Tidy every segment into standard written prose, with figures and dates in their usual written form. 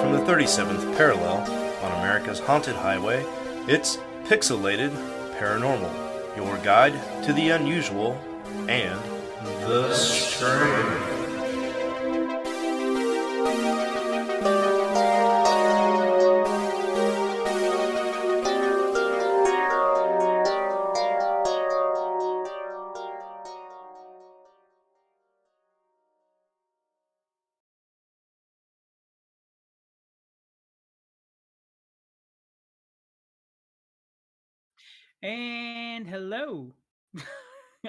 from the 37th parallel on America's haunted highway, it's Pixelated Paranormal, your guide to the unusual and the strange. And hello.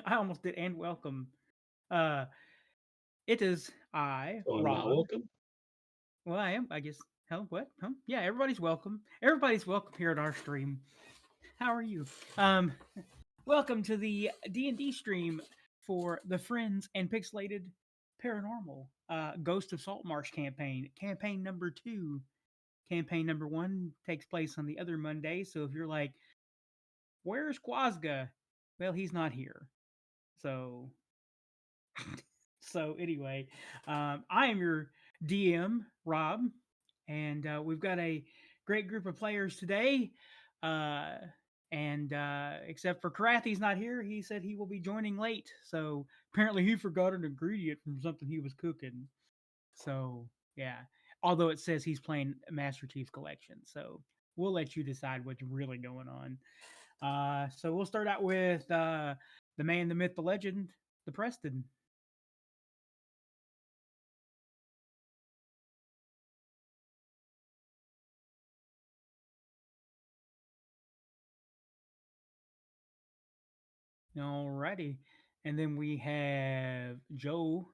I almost did and welcome. Uh it is I, So I'm not Rob. welcome. Well, I am, I guess. Hell, what? Huh? Yeah, everybody's welcome. Everybody's welcome here at our stream. How are you? Um Welcome to the D&D stream for the Friends and Pixelated Paranormal Ghost of Saltmarsh campaign. Campaign number 2. Campaign number 1 takes place on the other Monday, so if you're like, "Where's Quazga?" Well, he's not here. So anyway, I am your DM, Rob, and we've got a great group of players today. Uh, and except for Krathi's not here, he said he will be joining late. So apparently he forgot an ingredient from something he was cooking. So yeah, although it says he's playing Master Chief Collection, so we'll let you decide what's really going on. So we'll start out with the man, the myth, the legend, the Preston. Alrighty. And then we have Joe.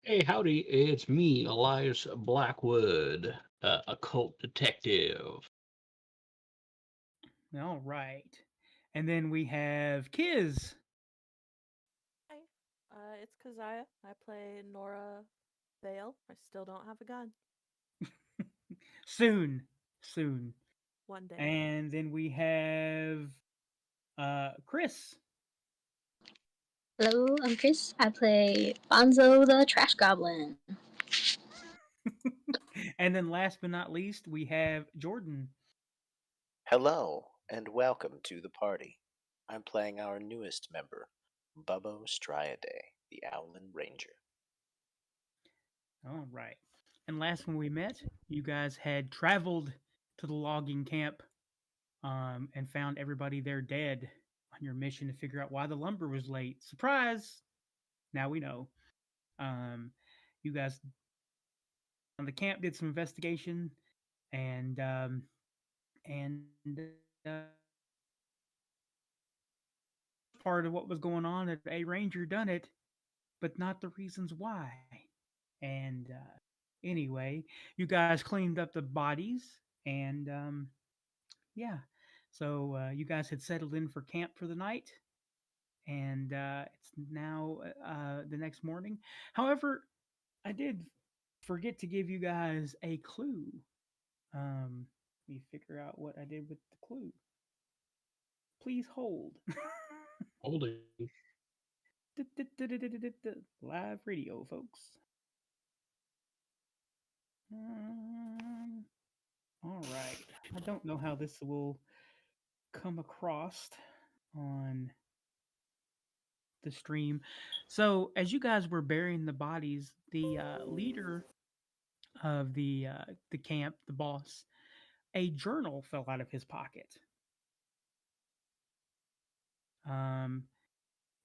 Hey, howdy, it's me, Elias Blackwood, occult detective. All right. And then we have Kiz. Hi, it's Kazaya. I play Nora Vale. I still don't have a gun. Soon. Soon. One day. And then we have Chris. Hello, I'm Chris. I play Bonzo the Trash Goblin. And then last but not least, we have Jordan. Hello, and welcome to the party. I'm playing our newest member, Bubbo Striaday, the Owlin Ranger. All right. And last when we met, you guys had traveled to the logging camp and found everybody there dead on your mission to figure out why the lumber was late. Surprise! Now we know. You guys on the camp did some investigation and and uh, part of what was going on that a ranger done it, but not the reasons why. And anyway, you guys cleaned up the bodies and yeah. So you guys had settled in for camp for the night, and it's now the next morning. However, I did forget to give you guys a clue. Let me figure out what I did with the clue. Please hold. Holding. Live radio, folks. All right. I don't know how this will come across on the stream. So, as you guys were burying the bodies, the leader of the camp, the boss, a journal fell out of his pocket. Um,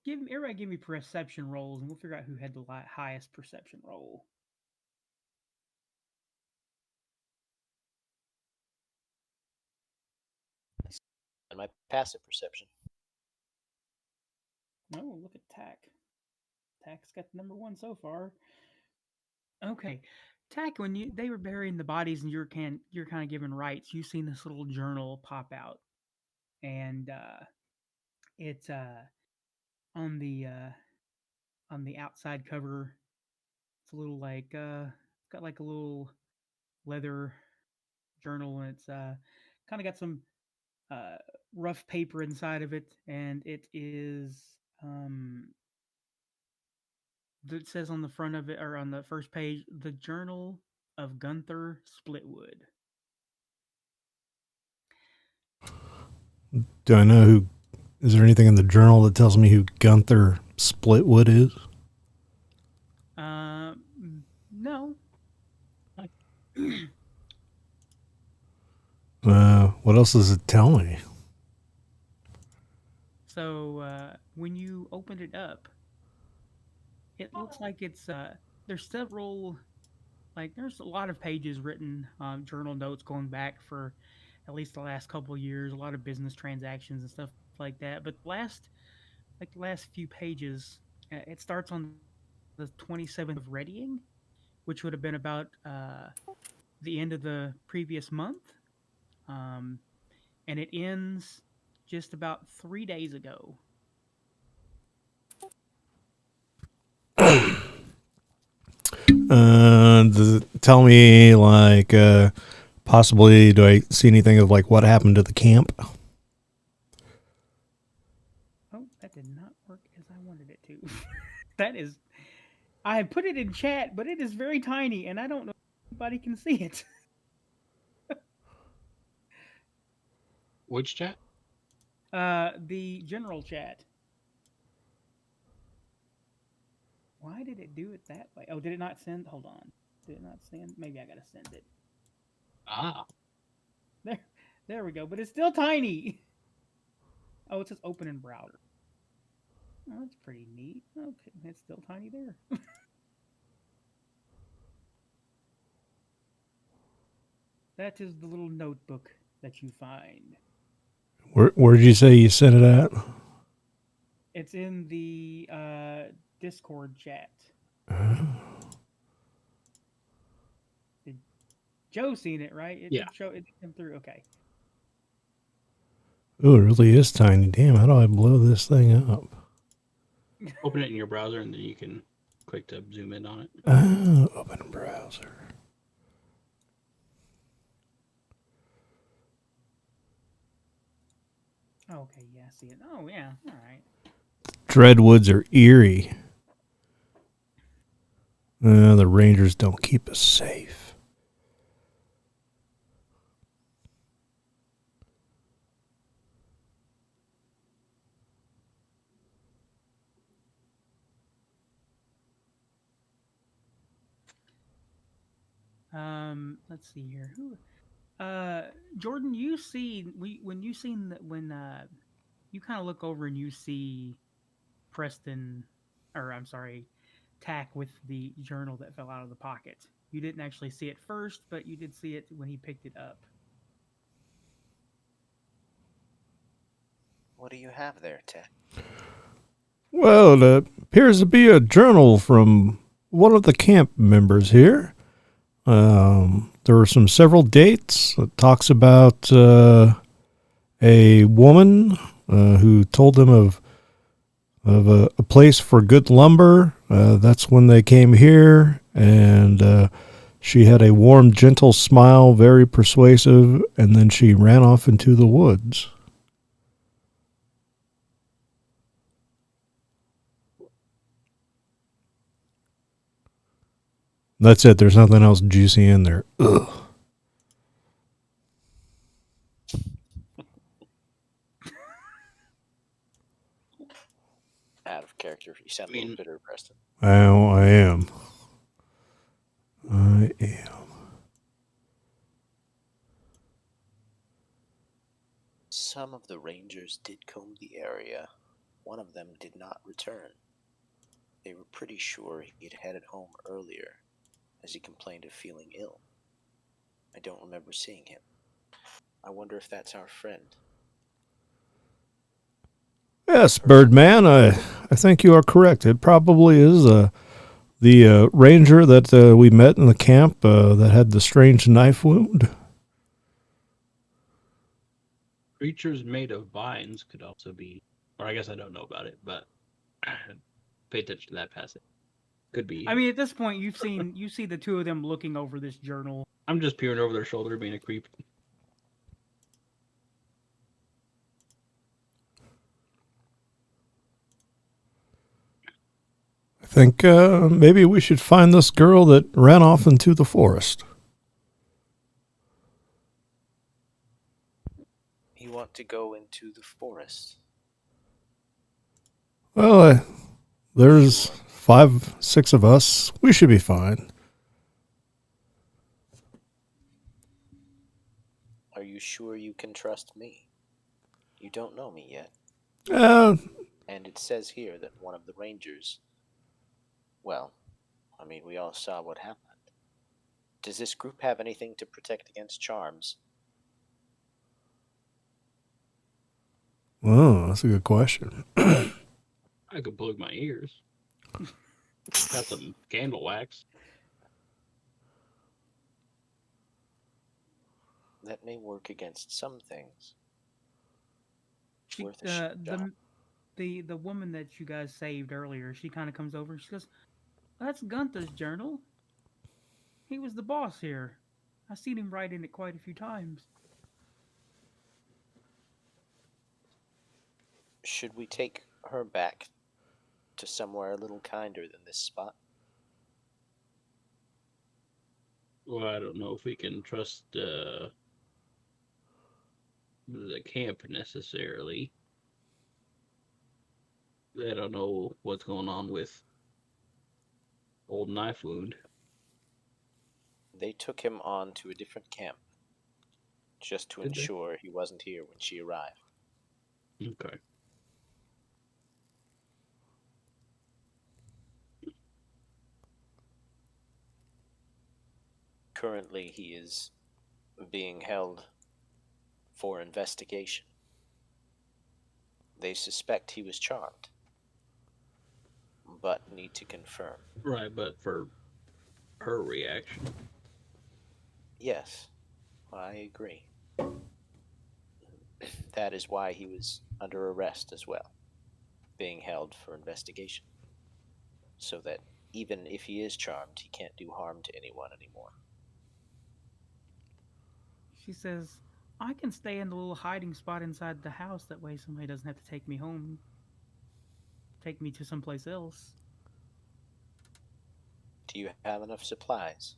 give me perception rolls, and we'll figure out who had the highest perception roll. And my passive perception. Oh, look at Tack. Tack's got the number one so far. Okay, Tack, when they were burying the bodies and you're kind of given rights, you seen this little journal pop out, and it's on the uh, on the outside cover. It's a little like it's got like a little leather journal, and it's kind of got some uh, rough paper inside of it, and it is it says on the front of it or on the first page, the journal of Gunther Splitwood. Do I know who? Is there anything in the journal that tells me who Gunther Splitwood is? No. What else does it tell me? So when you open it up, it looks like it's there's several, like there's a lot of pages written, journal notes going back for at least the last couple of years, a lot of business transactions and stuff like that. But the last few pages, it starts on the 27th of Readying, which would have been about the end of the previous month, and it ends just about 3 days ago. Does it tell me, like, possibly, do I see anything of, like, what happened to the camp? Oh, that did not work as I wanted it to. That is, I have put it in chat, but it is very tiny, and I don't know if anybody can see it. Which chat? The general chat. Why did it do it that way? Oh, did it not send? Hold on. Did it not send? Maybe I gotta send it. Ah. There we go. But it's still tiny. Oh, it says open in browser. Oh, that's pretty neat. Okay, it's still tiny there. That is the little notebook that you find. Where did you say you sent it at? It's in the Discord chat. Did Joe seen it, right? It Yeah. did show it came through. Okay. Oh, it really is tiny. Damn, how do I blow this thing up? Open it in your browser and then you can click to zoom in on it. Oh, open browser. Okay, yeah, I see it. Oh, yeah, all right. Dreadwoods are eerie. The Rangers don't keep us safe. Let's see here. Who? Jordan, you see when you seen that when you kind of look over and you see Preston, or I'm sorry, Tack with the journal that fell out of the pocket. You didn't actually see it first, but you did see it when he picked it up. What do you have there, Ted? Well, it appears to be a journal from one of the camp members here. There are several dates. It talks about a woman who told them of a place for good lumber. That's when they came here, and she had a warm, gentle smile, very persuasive, and then she ran off into the woods. That's it. There's nothing else juicy in there. Ugh. Out of character. You sound a little bitter, Preston. I am. Some of the rangers did comb the area. One of them did not return. They were pretty sure he had headed home earlier, as he complained of feeling ill. I don't remember seeing him. I wonder if that's our friend. Yes, Birdman, I think you are correct. It probably is the ranger that we met in the camp that had the strange knife wound. Creatures made of vines could also be, or I guess I don't know about it, but pay attention to that passage. Could be. I mean, at this point, you see the two of them looking over this journal. I'm just peering over their shoulder, being a creep. I think maybe we should find this girl that ran off into the forest. want to go into the forest? Well, there's 5, 6 of us. We should be fine. Are you sure you can trust me? You don't know me yet. And it says here that one of the rangers... Well, I mean, we all saw what happened. Does this group have anything to protect against charms? Oh, that's a good question. I could plug my ears. Got some candle wax. That may work against some things. It's She, worth a shot. the woman that you guys saved earlier, she kind of comes over and she goes, "That's Gunther's journal. He was the boss here. I've seen him write in it quite a few times." Should we take her back to somewhere a little kinder than this spot? Well, I don't know if we can trust the camp necessarily. I don't know what's going on with old Knife Wound. They took him on to a different camp, just to Did they? ensure he wasn't here when she arrived. Okay. Currently, he is being held for investigation. They suspect he was charmed, but need to confirm. Right, but for her reaction. Yes, I agree. That is why he was under arrest as well, being held for investigation. So that even if he is charmed, he can't do harm to anyone anymore. She says, "I can stay in the little hiding spot inside the house. That way somebody doesn't have to take me home, take me to someplace else." Do you have enough supplies?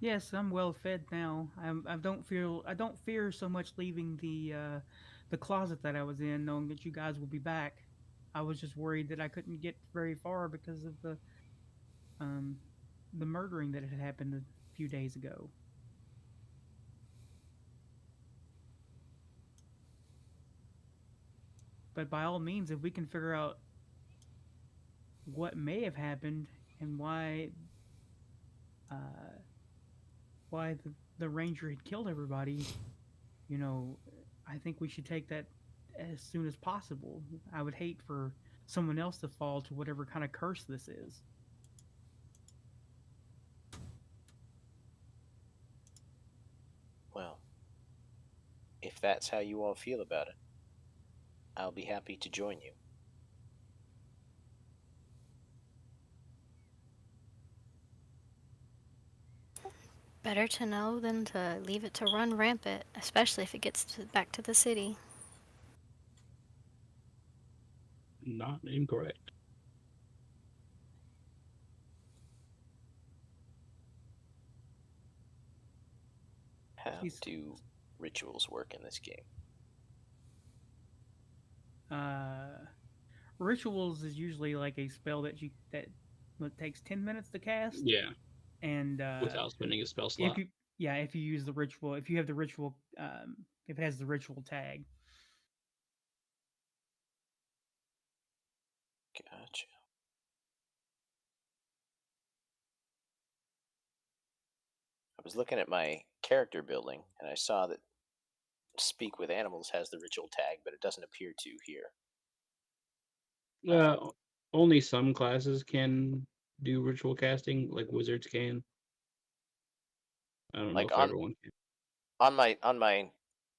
Yes, I'm well fed now. I don't fear so much leaving the closet that I was in, knowing that you guys will be back. I was just worried that I couldn't get very far because of um the murdering that had happened a few days ago. But by all means, if we can figure out what may have happened and uh, why the ranger had killed everybody, you know, I think we should take that as soon as possible. I would hate for someone else to fall to whatever kind of curse this is. Well, if that's how you all feel about it, I'll be happy to join you. Better to know than to leave it to run rampant, especially if it gets back to the city. Not incorrect. How She's- do rituals work in this game? Rituals is usually like a spell that takes 10 minutes to cast, Yeah, and without spending a spell slot. if you use the ritual, if you have the ritual, if it has the ritual tag. Gotcha. I was looking at my character building, and I saw that Speak with Animals has the ritual tag, but it doesn't appear to here. Only some classes can do ritual casting, like wizards can. I don't Like know if everyone can. On my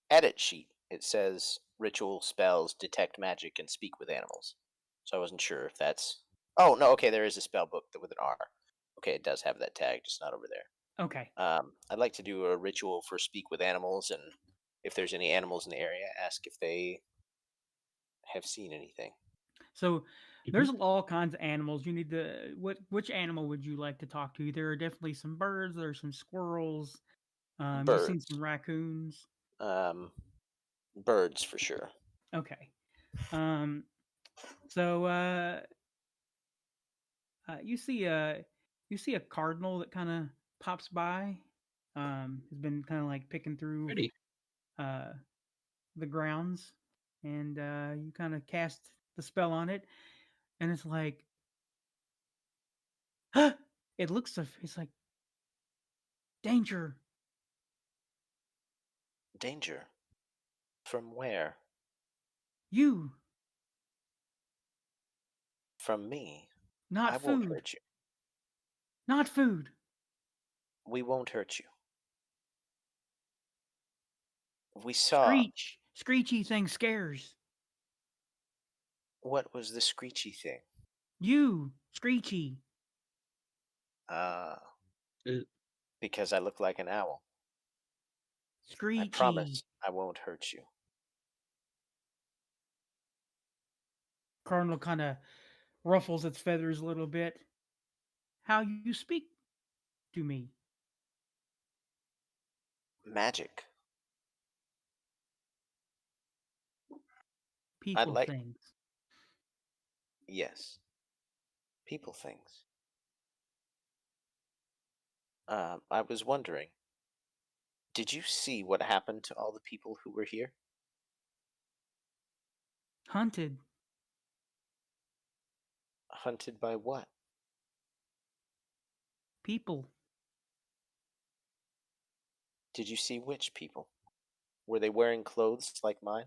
edit sheet, it says ritual spells detect magic and speak with animals. So I wasn't sure if that's... Oh, no, okay, there is a spell book with an R. Okay, it does have that tag, just not over there. Okay. I'd like to do a ritual for speak with animals, and if there's any animals in the area, ask if they have seen anything. So there's all kinds of animals. You need to which animal would you like to talk to? There are definitely some birds. There's some squirrels. You've seen Birds. some raccoons. Um, Birds for sure. Okay. So you see a cardinal that kind of pops by. Has been kind of like picking through Pretty. uh the grounds, and you kind of cast the spell on it, and it's like, it looks it's like danger. Danger. From where? You, From me. not I won't food, hurt you. not food. We won't hurt you. We saw. Screech, screechy thing scares. What was the screechy thing? You, screechy. Ah, Uh, because I look like an owl. I Screechy. promise I won't hurt you. Cardinal kind of ruffles its feathers a little bit. How you speak to me? Magic. People like- things. Yes. People things. I was wondering, did you see what happened to all the people who were here? Hunted. Hunted by what? People. Did you see which people? Were they wearing clothes like mine?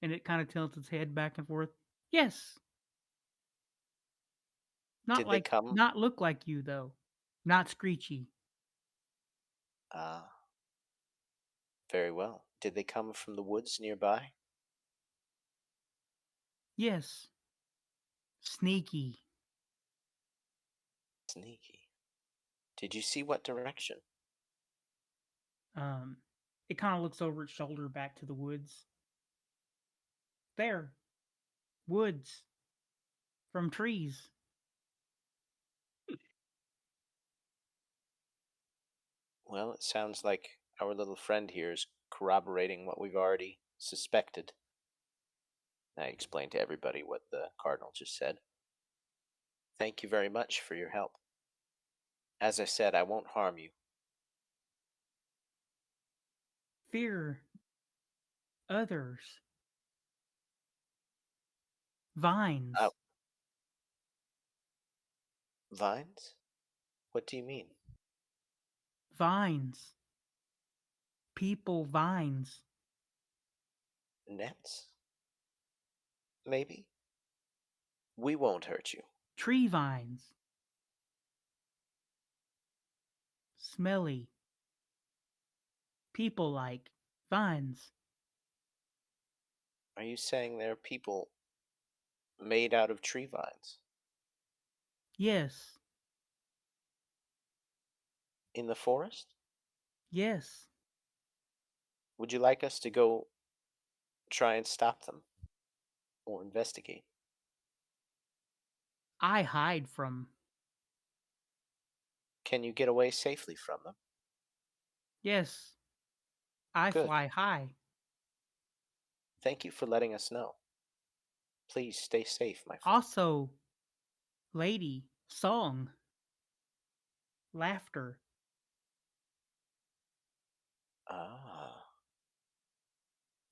And it kind of tilts its head back and forth. Yes. Not Did they like, come? not look like you though. Not screechy. Ah, very well. Did they come from the woods nearby? Yes. Sneaky. Sneaky. Did you see what direction? It kind of looks over its shoulder back to the woods. There. Woods. From trees. Well, it sounds like our little friend here is corroborating what we've already suspected. I explained to everybody what the Cardinal just said. Thank you very much for your help. As I said, I won't harm you. Fear. Others. Vines. Oh. Vines? What do you mean? Vines. People vines. Nets? Maybe? We won't hurt you. Tree vines. Smelly. People like vines. Are you saying there are people made out of tree vines? Yes. In the forest? Yes. Would you like us to go try and stop them? Or investigate? I hide from. Can you get away safely from them? Yes. I Good. fly high. Thank you for letting us know. Please stay safe, my friend. Also, lady, song, laughter. Ah.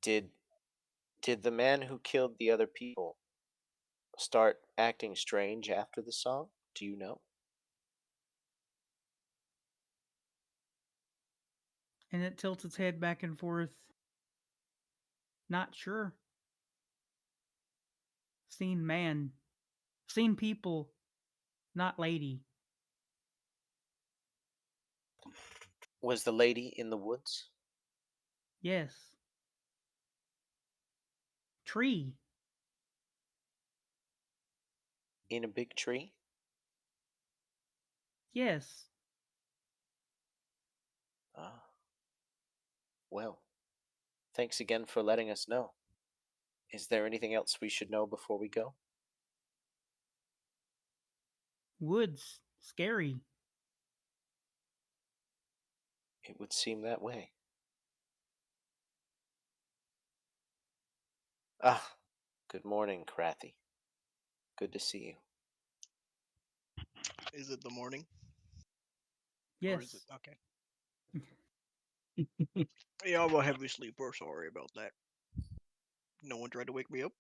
Did the man who killed the other people start acting strange after the song? Do you know? And it tilts its head back and forth. Not sure. Seen man. Seen people. Not lady. Was the lady in the woods? Yes. Tree. In a big tree? Yes. Ah. Well, thanks again for letting us know. Is there anything else we should know before we go? Woods. Scary. It would seem that way. Ah, good morning, Krathi. Good to see you. Is it the morning? Or is Yes. it okay? Yeah, I'm a heavy sleeper. Sorry about that. No one tried to wake me up.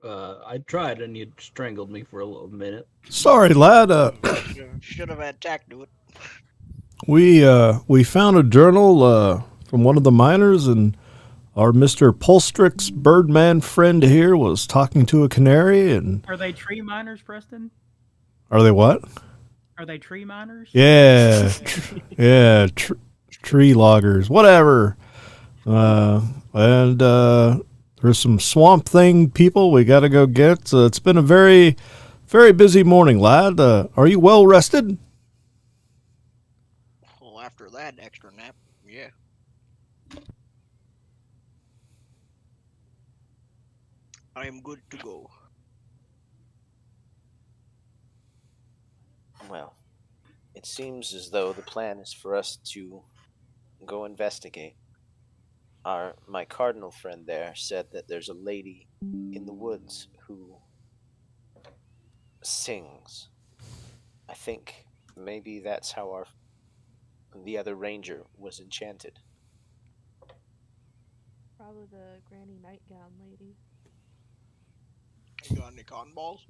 I tried and you strangled me for a little minute. Sorry, lad. Should have had Jack do it. We found a journal from one of the miners, and our Mr. Polstrix Birdman friend here was talking to a canary. And Are they tree miners, Preston? are they what? Are they tree miners? Yeah, yeah, tree loggers, whatever. And there's some swamp thing people we got to go get. It's been a very, very busy morning, lad. Are you well rested? Well, after that extra nap, yeah. I am good to go. Well, it seems as though the plan is for us to go investigate. My cardinal friend there said that there's a lady in the woods who sings. I think maybe that's how the other ranger was enchanted. Probably the granny nightgown lady. You got any cotton balls?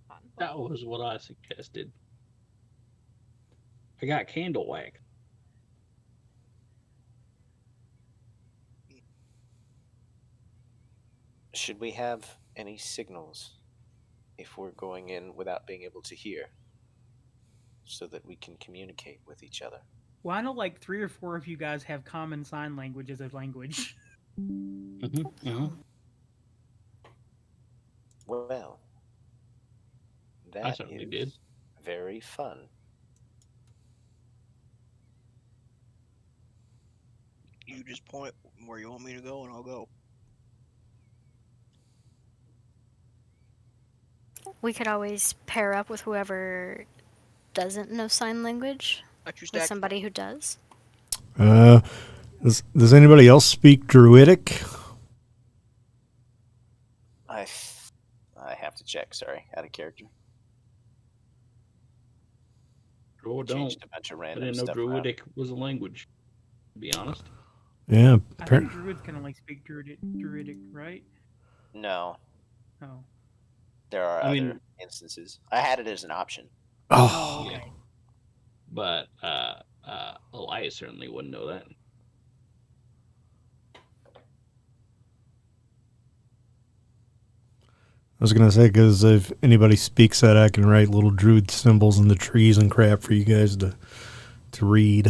Cotton That balls. was what I suggested. I got candle wax. Should we have any signals if we're going in without being able to hear, so that we can communicate with each other? Well, I know like 3 or 4 of you guys have common sign language as a language. Well, I that certainly is did. very fun. You just point where you want me to go, and I'll go. We could always pair up with whoever doesn't know sign language I choose with Jack. somebody who does. Does anybody else speak Druidic? I have to check. Sorry, out of character. Sure don't. Changed a bunch of I random didn't know stuff around. Druidic was a language, to be honest. Yeah. I think druids can only speak druidic, right? No, Oh. there are I other mean- instances. I had it as an option. Oh, Yeah. okay. But Elias certainly wouldn't know that. I was gonna say, because if anybody speaks that, I can write little druid symbols in the trees and crap for you guys to read.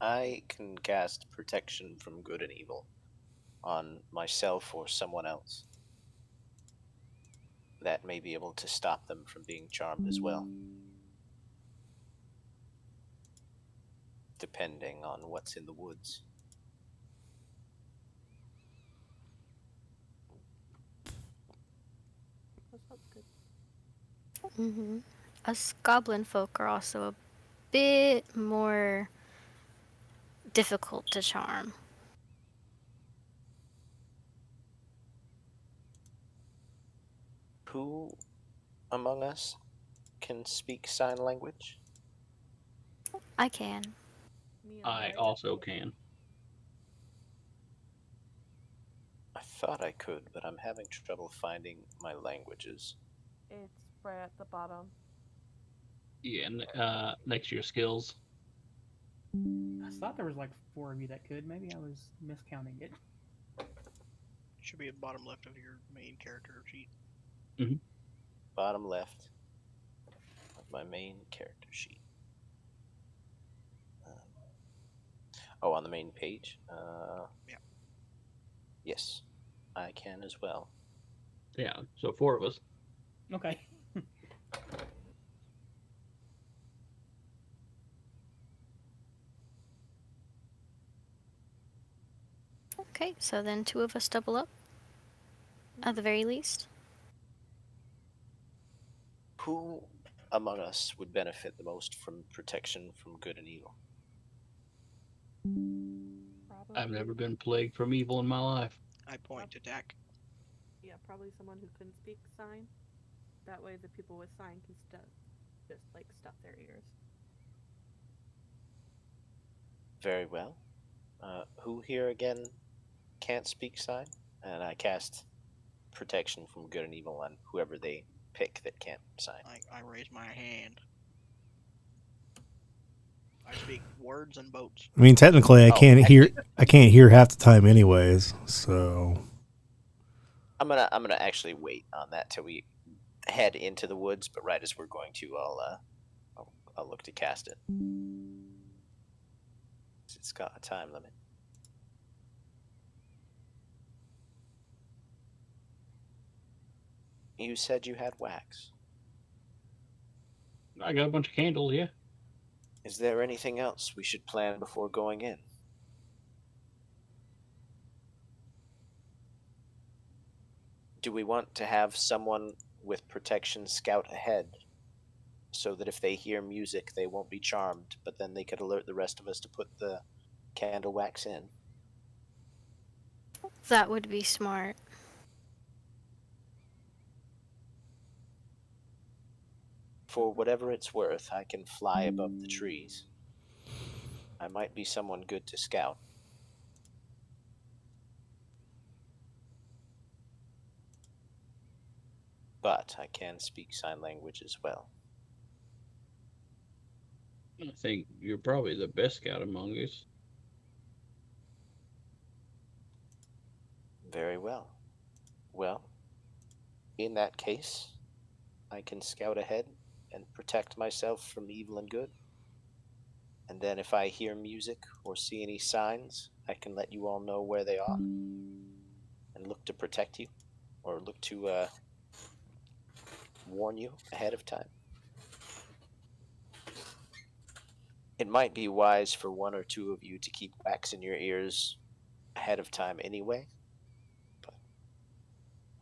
I can cast protection from good and evil on myself or someone else. That may be able to stop them from being charmed as well, depending on what's in the woods. That sounds good. Mm-hmm. Us goblin folk are also a bit more difficult to charm. Who among us can speak sign language? I can. Me and I Elias. also can. I thought I could, but I'm having trouble finding my languages. It's right at the bottom. Yeah, and next to your skills. I thought there was like 4 of you that could. Maybe I was miscounting it. Should be at the bottom left of your main character sheet. Bottom left of my main character sheet. Oh, on the main page? Yeah. Yes, I can as well. Yeah, so 4 of us. Okay. Okay, so then 2 of us double up, at the very least. Who among us would benefit the most from protection from good and evil? Probably. I've never been plagued from evil in my life. I point to Dak. Yeah, probably someone who couldn't speak sign. That way, the people with sign can just like stuff their ears. Very well. Who here again can't speak sign? And I cast protection from good and evil on whoever they pick that can't sign. I raise my hand. I speak words and boats. I mean, technically, I Oh, can't actually- hear. I can't hear half the time, anyways. So I'm gonna actually wait on that till we head into the woods. But right as we're going to, I'll look to cast it. It's got a time limit. You said you had wax. I got a bunch of candles, yeah. Is there anything else we should plan before going in? Do we want to have someone with protection scout ahead so that if they hear music they won't be charmed, but then they could alert the rest of us to put the candle wax in? That would be smart. For whatever it's worth, I can fly above the trees. I might be someone good to scout. But I can speak sign language as well. I think you're probably the best scout among us. Very well. Well, in that case, I can scout ahead and protect myself from evil and good. And then if I hear music or see any signs, I can let you all know where they are and look to protect you or look to warn you ahead of time. It might be wise for one or two of you to keep wax in your ears ahead of time anyway, but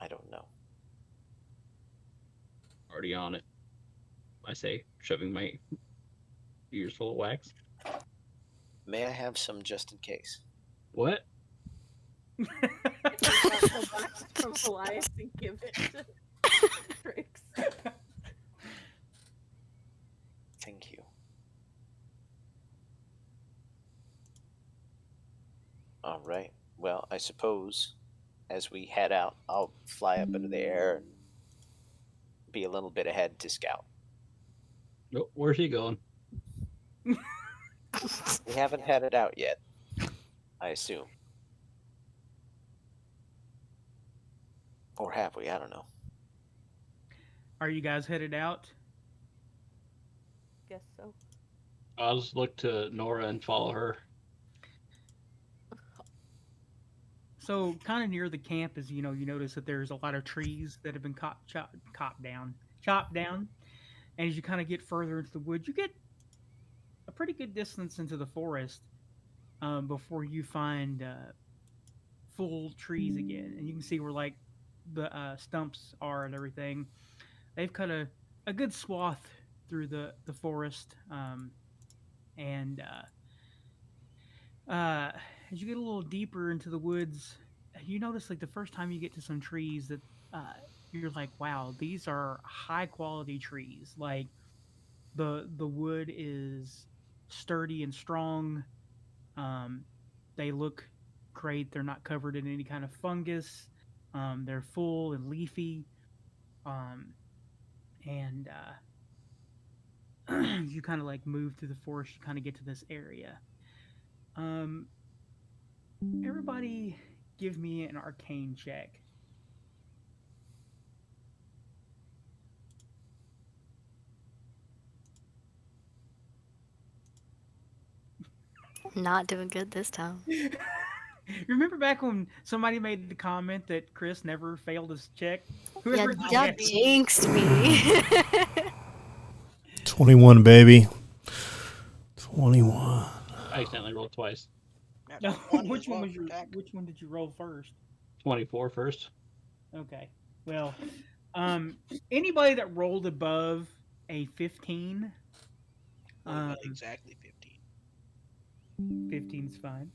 I don't know. Already on it. I say, shoving my ears full of wax. May I have some just in case? What? The wax from Elias and give it to Trix. Thank you. All right. Well, I suppose as we head out, I'll fly up into the air and be a little bit ahead to scout. Oh, where's he going? We haven't headed out yet, I assume. Or have we? I don't know. Are you guys headed out? Guess so. I'll just look to Nora and follow her. So, kind of near the camp is, you notice that there's a lot of trees that have been chopped down. And as you kind of get further into the woods, you get a pretty good distance into the forest before you find full trees again. And you can see where, like, the stumps are and everything. They've cut a good swath through the forest. And as you get a little deeper into the woods, you notice, like, the first time you get to some trees that you're like, wow, these are high quality trees. Like, the wood is sturdy and strong. They look great. They're not covered in any kind of fungus. They're full and leafy. And you kind of, like, move through the forest. You kind of get to this area. Everybody give me an arcane check. Not doing good this time. You remember back when somebody made the comment that Chris never failed his check? Yeah, did that that? jinxed me. 21, baby. 21. I accidentally rolled twice. That's No, one which as one well was for your? Dak. Which one did you roll first? 24 first. Okay. Well, Anybody that rolled above a 15, What about um, exactly 15? 15's fine.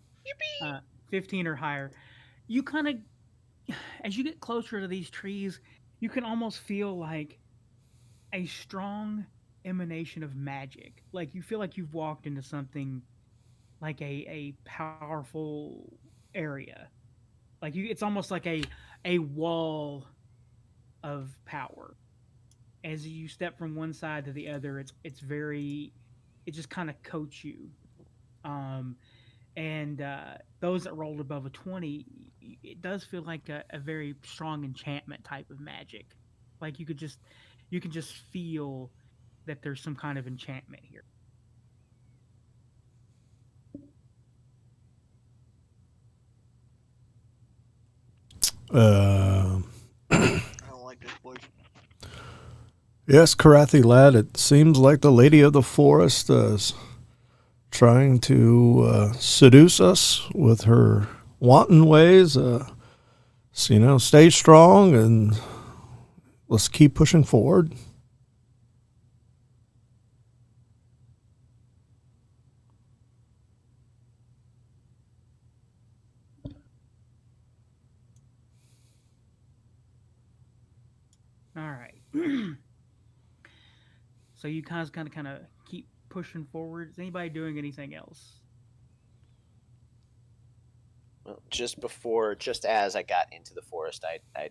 Yippee! 15 or higher. You kind of, as you get closer to these trees, you can almost feel like a strong emanation of magic. Like you feel like you've walked into something like a powerful area. Like it's almost like a wall of power. As you step from one side to the other, it's very, it just kind of coats you. Um, and those that rolled above a 20, it does feel like a very strong enchantment type of magic. Like you can just feel that there's some kind of enchantment here. Uh, I don't like this voice. yes, Krathi lad, it seems like the Lady of the Forest is trying to seduce us with her wanton ways. So, stay strong and let's keep pushing forward. All right. So you kind of keep pushing forward. Is anybody doing anything else? Well, just as I got into the forest, I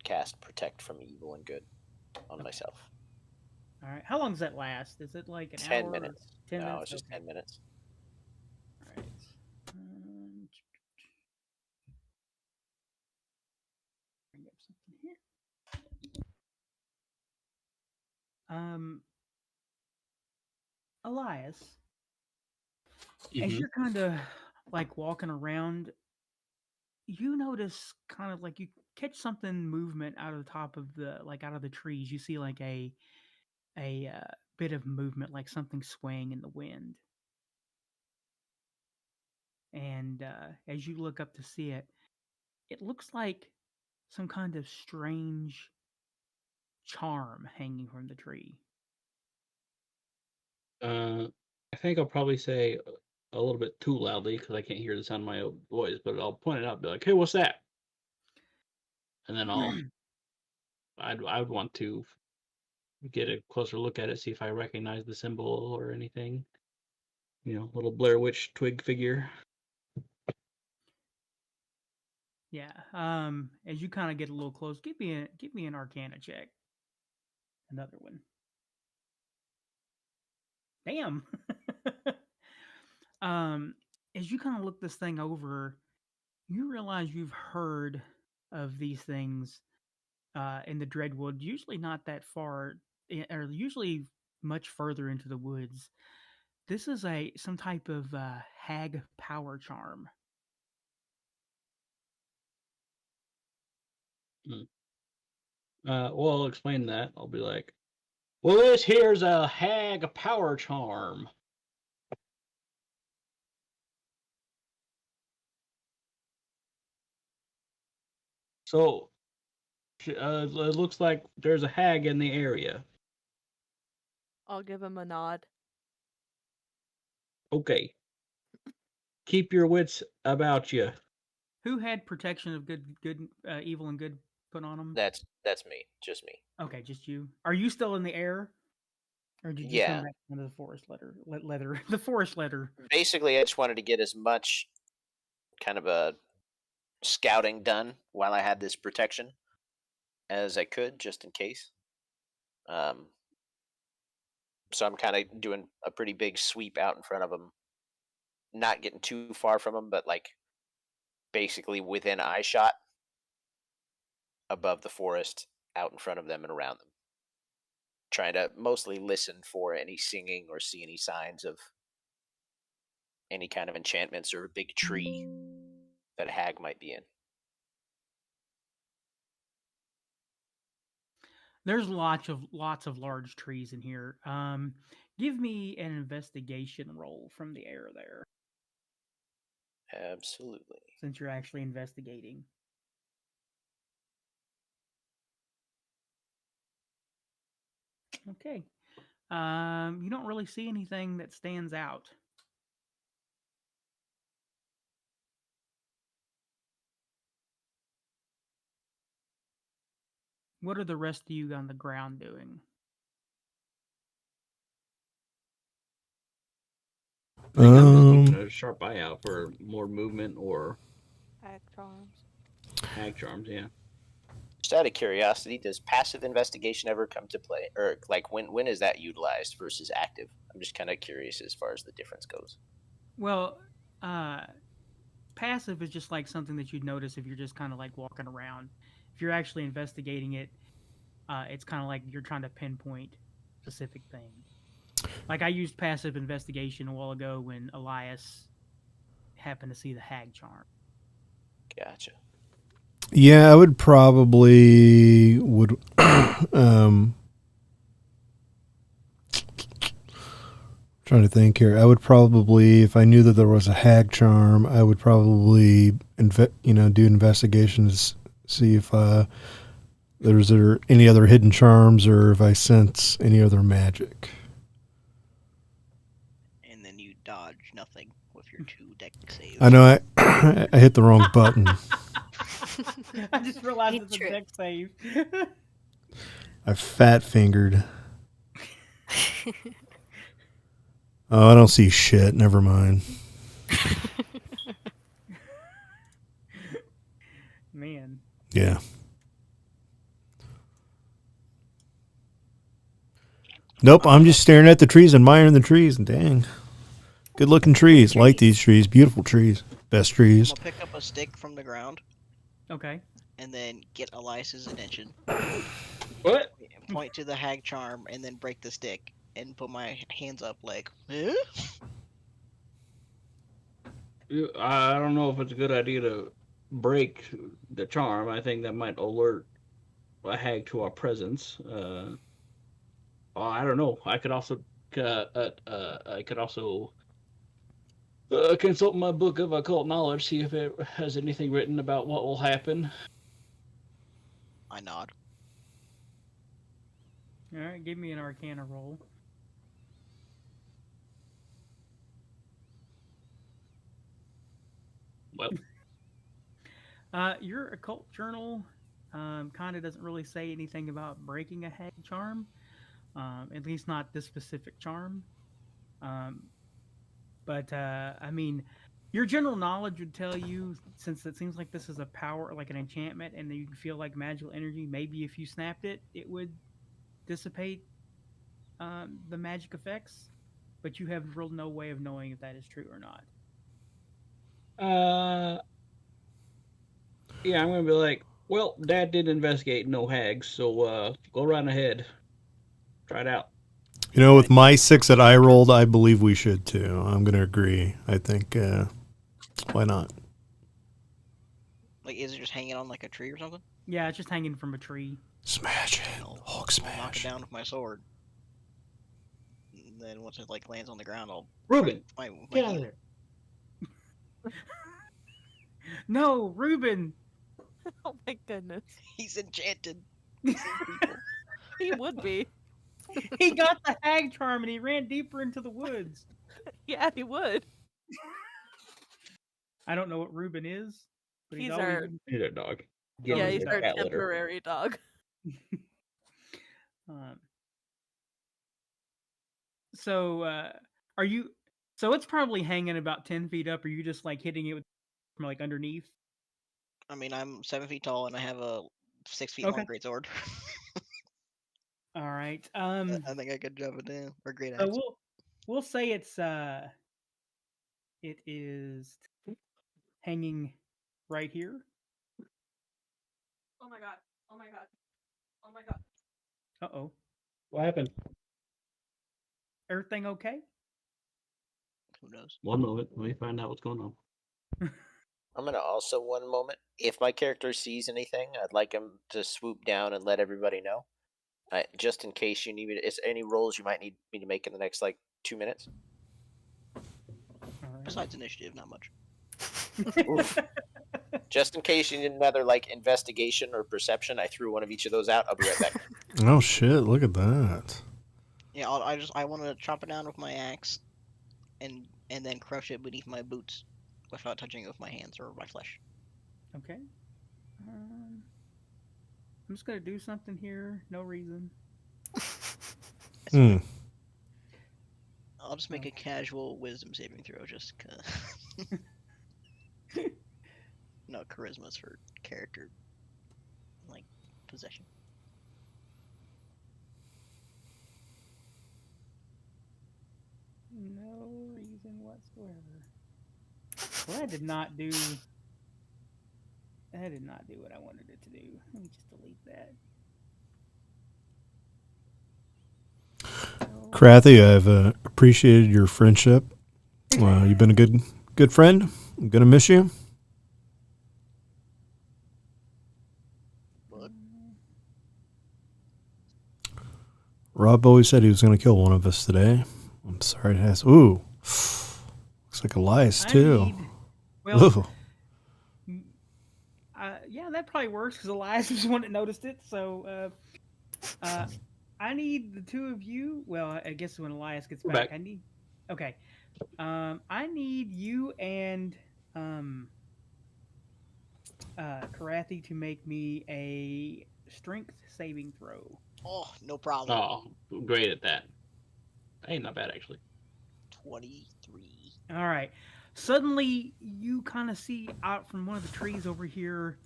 cast Protect from Evil and Good on myself. All right. How long does that last? Is it like an 10 hour? minutes. 10 No, minutes? it's just Okay. 10 minutes. All right. Bring up something here. Um, Elias, as Mhm. you're kind of like walking around, you notice kind of like you catch something movement out of the top of the like out of the trees. You see like a bit of movement, like something swaying in the wind. And as you look up to see it, it looks like some kind of strange charm hanging from the tree. I think I'll probably say a little bit too loudly because I can't hear the sound of my own voice, but I'll point it out, and be like, "Hey, what's that?" And then I would want to get a closer look at it, see if I recognize the symbol or anything. Little Blair Witch twig figure. Yeah. As you kind of get a little close, give me an Arcana check. Another one. Damn. um, as you kind of look this thing over, you realize you've heard of these things in the Dreadwood. Usually not that far, or usually much further into the woods. This is some type of hag power charm. Hmm. Well, I'll explain that. I'll be like, "Well, this here's a hag power charm. So, it looks like there's a hag in the area. I'll give him a nod. Okay, keep your wits about you." Who had protection of evil, and good put on them? That's me, just me. Okay, just you. Are you still in the air, or did you come Yeah. back into the forest leather, the forest leather? Basically, I just wanted to get as much kind of a scouting done while I had this protection as I could, just in case. Um, so I'm kind of doing a pretty big sweep out in front of them, not getting too far from them, but like basically within eye shot above the forest, out in front of them and around them. Trying to mostly listen for any singing or see any signs of any kind of enchantments or a big tree that a hag might be in. There's lots of large trees in here. Give me an investigation roll from the air there, Absolutely. since you're actually investigating. Okay. You don't really see anything that stands out. What are the rest of you on the ground doing? I think I'm just keeping Um, a sharp eye out for more movement or Ag charms. hag charms. Yeah. Just out of curiosity, does passive investigation ever come to play, or like when is that utilized versus active? I'm just kind of curious as far as the difference goes. Well, uh, passive is just like something that you'd notice if you're just kind of like walking around. If you're actually investigating it, it's kind of like you're trying to pinpoint specific thing. Like I used passive investigation a while ago when Elias happened to see the hag charm. Gotcha. yeah, I would probably would trying to think here. I would probably, if I knew that there was a hag charm, I would probably do investigations, see if there's any other hidden charms or if I sense any other magic. And then you dodge nothing with your 2 deck saves. I know I hit the wrong button. I just realized You it's a trip. deck save. I fat fingered. Oh, I don't see shit. Never mind. Man. Yeah. Nope, I'm just staring at the trees, admiring the trees. Dang. Good looking trees. Like these trees. Beautiful trees. Best I'm trees. gonna pick up a stick from the ground Okay. and then get Elias's attention. What? Point to the hag charm and then break the stick and put my hands up like, huh? I don't know if it's a good idea to break the charm. I think that might alert a hag to our presence. I don't know. I could also consult my book of occult knowledge, see if it has anything written about what will happen. I nod. All right. Give me an Arcana roll. Well, Your occult journal kind of doesn't really say anything about breaking a hag charm, at least not this specific charm. But I mean, your general knowledge would tell you, since it seems like this is a power, like an enchantment, and you can feel like magical energy. Maybe if you snapped it, it would dissipate the magic effects. But you have real no way of knowing if that is true or not. yeah, I'm gonna be like, well, Dad did investigate no hags, so go right ahead, try it out. You know, with my 6 that I rolled, I believe we should too. I'm going to agree. I think, why not? Like, is it just hanging on like a tree or something? Yeah, it's just hanging from a tree. Smash it. I'll Hulk knock it smash. down with my sword. And then once it like lands on the ground, I'll Ruben, my get out of heel. there. No, Ruben. Oh my goodness. He's enchanted. He would be. He got the hag charm and he ran deeper into the woods. Yeah, he would. I don't know what Ruben is, but he's He's always our He's a dog. Yeah, yeah, he's he's our our cat litter. temporary dog. So are you? So it's probably hanging about 10 feet up. Are you just like hitting it from like underneath? I mean, I'm 7 feet tall and I have a 6 feet Okay. long greatsword. All right. I think I could jump it in or great So axe. we'll say it is hanging right here. Oh my god. Oh my god. Oh my god. Uh-oh. What happened? Everything okay? Who knows? One moment, let me find out what's going on. I'm gonna also one moment. If my character sees anything, I'd like him to swoop down and let everybody know. Just in case you need me to, is there any rolls you might need me to make in the next like 2 minutes? All right. Besides initiative, not much. Oof. Just in case you need another like investigation or perception, I threw one of each of those out. I'll be right back. Oh, shit. Look at that. Yeah, I want to chop it down with my axe, and then crush it beneath my boots, without touching it with my hands or my flesh. Okay. I'm just gonna do something here. No reason. That's Hmm. fine. I'll just make a Okay. casual wisdom saving throw, just cause. No, charisma's for character, like possession. No reason whatsoever. Well, that did not do. That did not do what I wanted it to do. Let me just delete that. No. Krathi, I've appreciated your friendship. You've been a good friend. I'm gonna miss you. But Rob always said he was gonna kill one of us today. I'm sorry to ask. Ooh, looks like Elias too. Well, Ooh. yeah, that probably works because Elias was the one that noticed it. So, I need the two of you. Well, I guess when Elias gets We're back, back. I need. Okay. I need you and Krathi to make me a strength saving throw. oh, no problem. Oh, great at that. Hey, not bad actually. 23. All right. Suddenly, you kind of see out from one of the trees over here.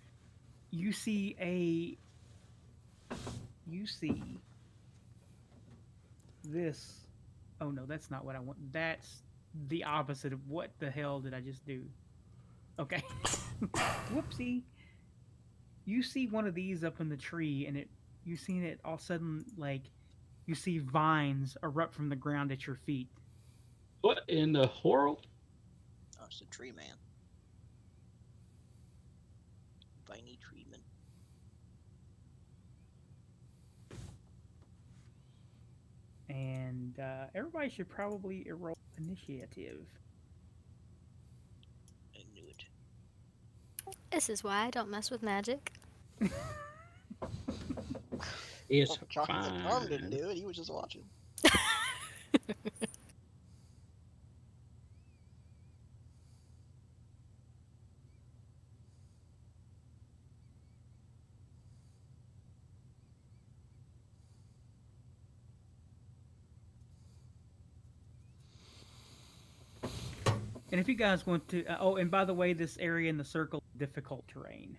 You see this. Oh no, that's not what I want. That's the opposite of what the hell did I just do? Okay. Whoopsie. You see one of these up in the tree, and you seen it all of a sudden, like you see vines erupt from the ground at your feet. What in the world? Oh, it's a tree man. Viney treatment. And everybody should probably roll initiative. I knew it. This is why I don't mess with magic. It's Charm didn't fine. do it. He was just watching. And if you guys want to, oh, and by the way, this area in the circle is difficult terrain.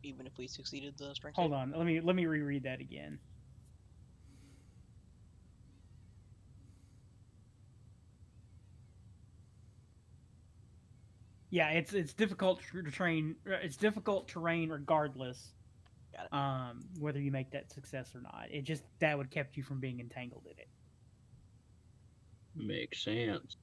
Even if we succeeded the strength. Hold on, let me reread that again. Yeah, it's difficult terrain. It's difficult terrain regardless. Got it. Whether you make that success or not, it just that would kept you from being entangled in it. Makes sense.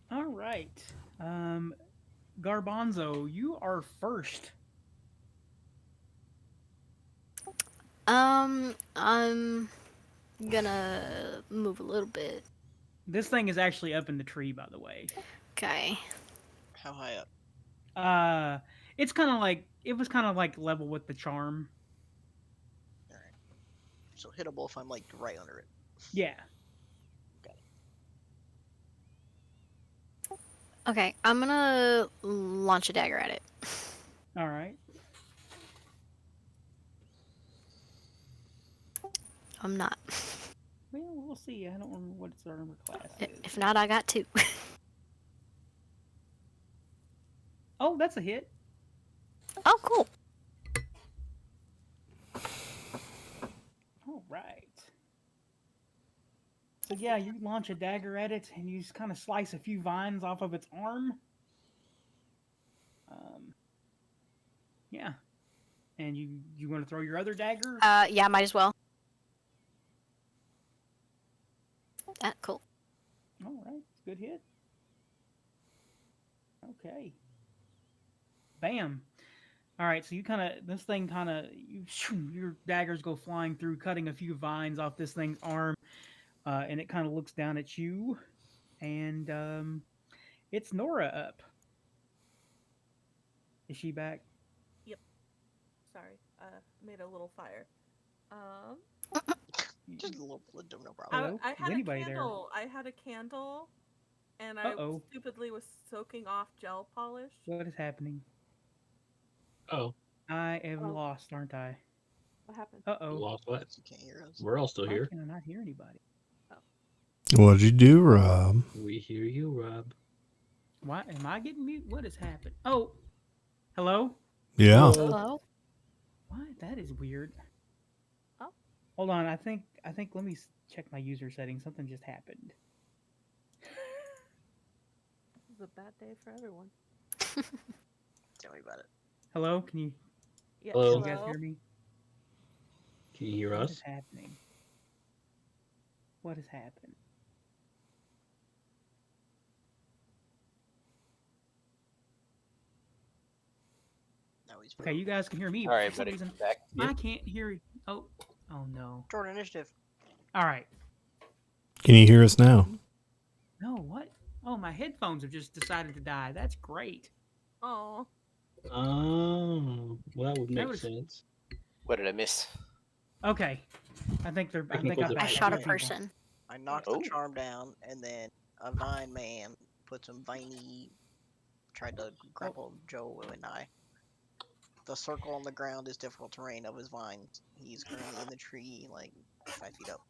All right, Garbanzo, you are first. I'm gonna move a little bit. This thing is actually up in the tree, by the way. Okay. How high up? It's kind of like it was kind of like level with the charm. All right. So hittable if I'm like right under it. Yeah. Got it. Okay, I'm gonna launch a dagger at it. All right. I'm not. Well, we'll see. I don't remember what its armor class is. If not, I got 2. Oh, that's a hit. Oh, cool. All right. So yeah, you launch a dagger at it, and you just kind of slice a few vines off of its arm. Yeah. And you want to throw your other dagger? Yeah, might as well. Cool. All right, good hit. Okay. Bam. All right, so you kind of this thing kind of your daggers go flying through, cutting a few vines off this thing's arm, and it kind of looks down at you, and it's Nora up. Is she back? Yep. Sorry. Made a little fire. Just a little, no problem. Hello? I Is had a anybody there? candle. I had a candle, and I Uh-oh. stupidly was soaking off gel polish. What is happening? Oh, I am Oh. lost, aren't I? What happened? Uh-oh. lost what? You can't hear us. We're all still Why here. can I not hear anybody? What'd you do, Rob? We hear you, Rob. Why am I getting mute? What has happened? Oh, hello? Yeah. Hello? What? That is weird. Oh. Hold on. I think let me check my user settings. Something just happened. This is a bad day for everyone. Tell me about it. Hello? Can you Yeah. Hello? you guys hear me? Can you hear What us? is happening? What has happened? No, he's Okay, you guys can hear me. All but right, for some buddy. reason, Back. I can't hear you. Oh no. Jordan initiative. All right. Can you hear us now? No, what? Oh, my headphones have just decided to die. That's great. Oh. Oh, well, that would make was- sense. What did I miss? Okay. I think I'm Technical back. I difficulty. shot a at people. person. I knocked Oh. the charm down, and then a vine man put some viney. Tried to grapple Joe and I. The circle on the ground is difficult terrain of his vines. He's currently in the tree, like 5 feet up.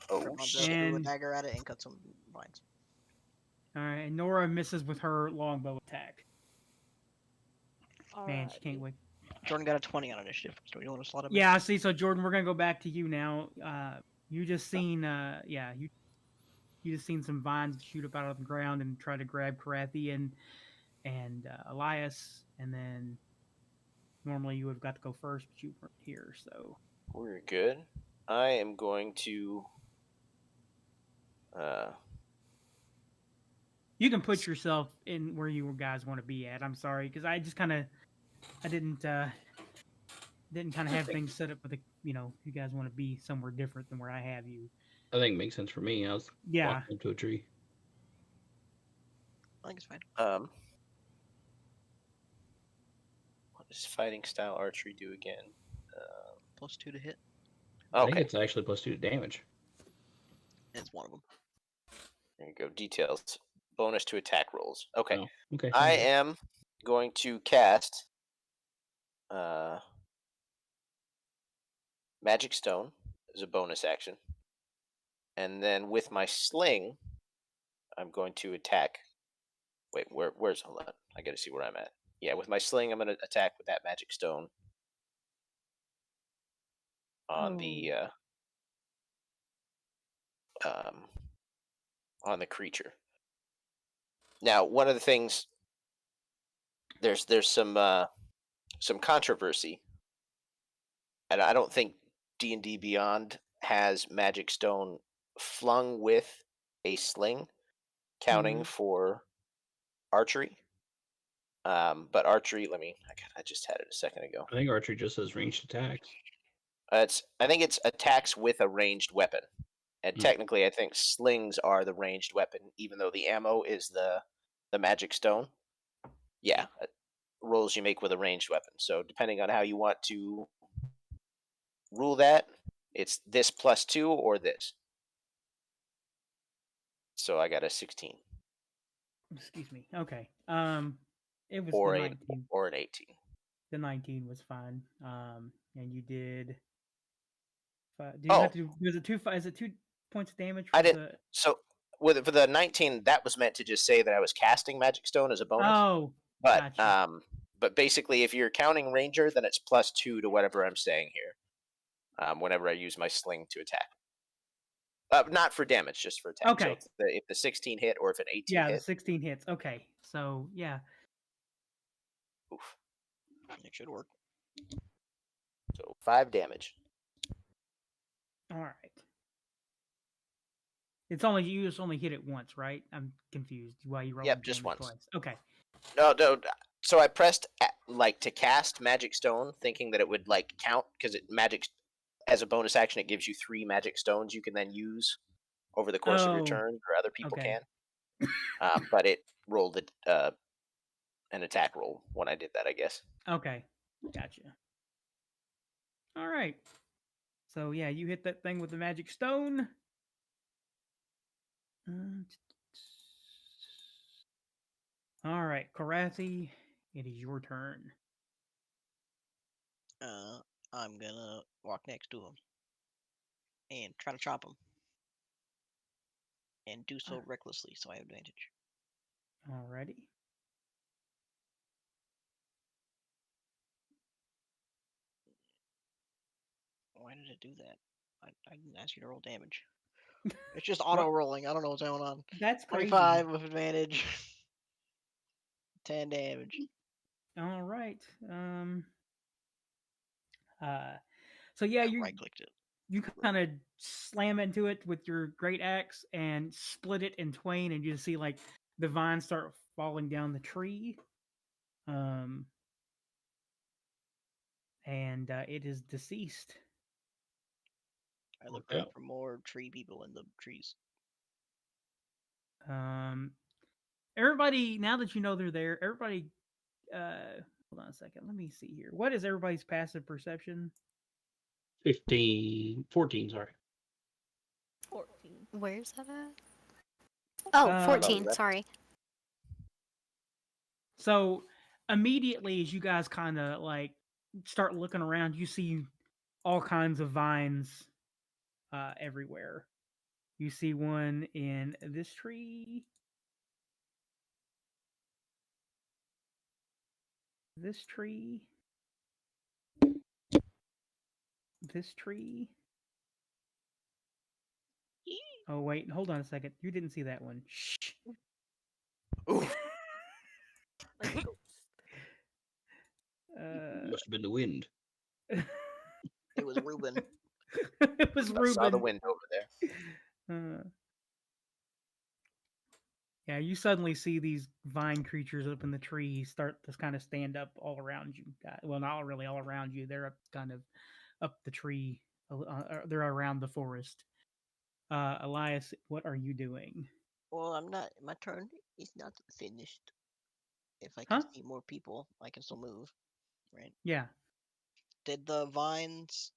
Oh Garbanzo shit! threw a And- dagger at it and cut some vines. All right, and Nora misses with her longbow attack. Man, she can't Alrighty. wait. Jordan got a 20 on initiative. So you want to slot him? Yeah, I see. So Jordan, we're gonna go back to you now. You just seen, you just seen some vines shoot up out of the ground and try to grab Krathi and Elias, and then normally you would have got to go first, but you weren't here, so We're good. I am going to. you can put yourself in where you guys want to be at. I'm sorry, because I just kind of, I didn't kind of have things set up with the, you guys want to be somewhere different than where I have you. I think it makes sense for me. I was Yeah. walking into a tree. I think it's fine. What does fighting style archery do again? +2 to hit. I think Okay, it's actually +2 to damage. It's one of them. there you go. Details. Bonus to attack rolls. Okay. Oh, okay. I am going to cast Magic Stone as a bonus action. And then with my sling, I'm going to attack. Wait, where's hold on. I gotta see where I'm at. Yeah, with my sling, I'm gonna attack with that Magic Stone on the creature. Now, one of the things there's some controversy, and I don't think D&D Beyond has Magic Stone flung with a sling counting for archery. But archery, I just had it a second ago. I think archery just says ranged attacks. I think it's attacks with a ranged weapon. And technically, I think slings are the ranged weapon, even though the ammo is the Magic Stone. Yeah, rolls you make with a ranged weapon. So depending on how you want to rule that, it's this +2 or this. So I got a 16 Excuse me. Okay. It was or the an 19. or an 18. The 19 was fine. And you did. Do you have to do? Was it 2? Is it 2 points of damage? I for didn't. the- So for the 19, that was meant to just say that I was casting Magic Stone as a bonus. Oh, But gotcha. but basically, if you're counting Ranger, then it's +2 to whatever I'm saying here. Whenever I use my sling to attack. Not for damage, just for attack. Okay. So if the 16 hit or if an 18 Yeah, the hit. 16 hits. Okay, so yeah. Oof. It should work. So 5 damage. All right. You just only hit it once, right? I'm confused. Why you rolled Yep, just once. twice? Okay. No, So I pressed like to cast Magic Stone, thinking that it would like count because magic as a bonus action it gives you 3 Magic Stones you can then use over the course of your Oh, turn, or other people okay. can. But it rolled an attack roll when I did that, I guess. Okay, gotcha. All right. So yeah, you hit that thing with the magic stone. All right, Krathi, it is your turn. I'm gonna walk next to him and try to chop him, and do so recklessly, so I have advantage. Alrighty. Why did it do that? I didn't ask you to roll damage. It's just auto rolling. I don't know what's going on. That's crazy. 25 with advantage. 10 damage. All right. So yeah, you right clicked it. You kind of slam into it with your great axe and split it in twain, and you see like the vines start falling down the tree. And it is deceased. I look around for more tree people in the trees. Everybody, now that you know they're there, everybody, hold on a second. Let me see here. What is everybody's passive perception? 14, sorry. 14. Where's that at? Oh, 14, sorry. So immediately as you guys kind of like start looking around, you see all kinds of vines everywhere. You see one in this tree, this tree, this tree. Oh wait, hold on a second. You didn't see that one. Shh. Ooh. Like a ghost. Must have been the wind. It was Reuben. It was I Reuben. saw the wind over there. Yeah, you suddenly see these vine creatures up in the tree start to kind of stand up all around you. Well, not really all around you. They're up kind of up the tree. They're around the forest. Elias, what are you doing? Well, I'm not. My turn is not finished. If I can see more people, I can still move. Right? Yeah. Did the vines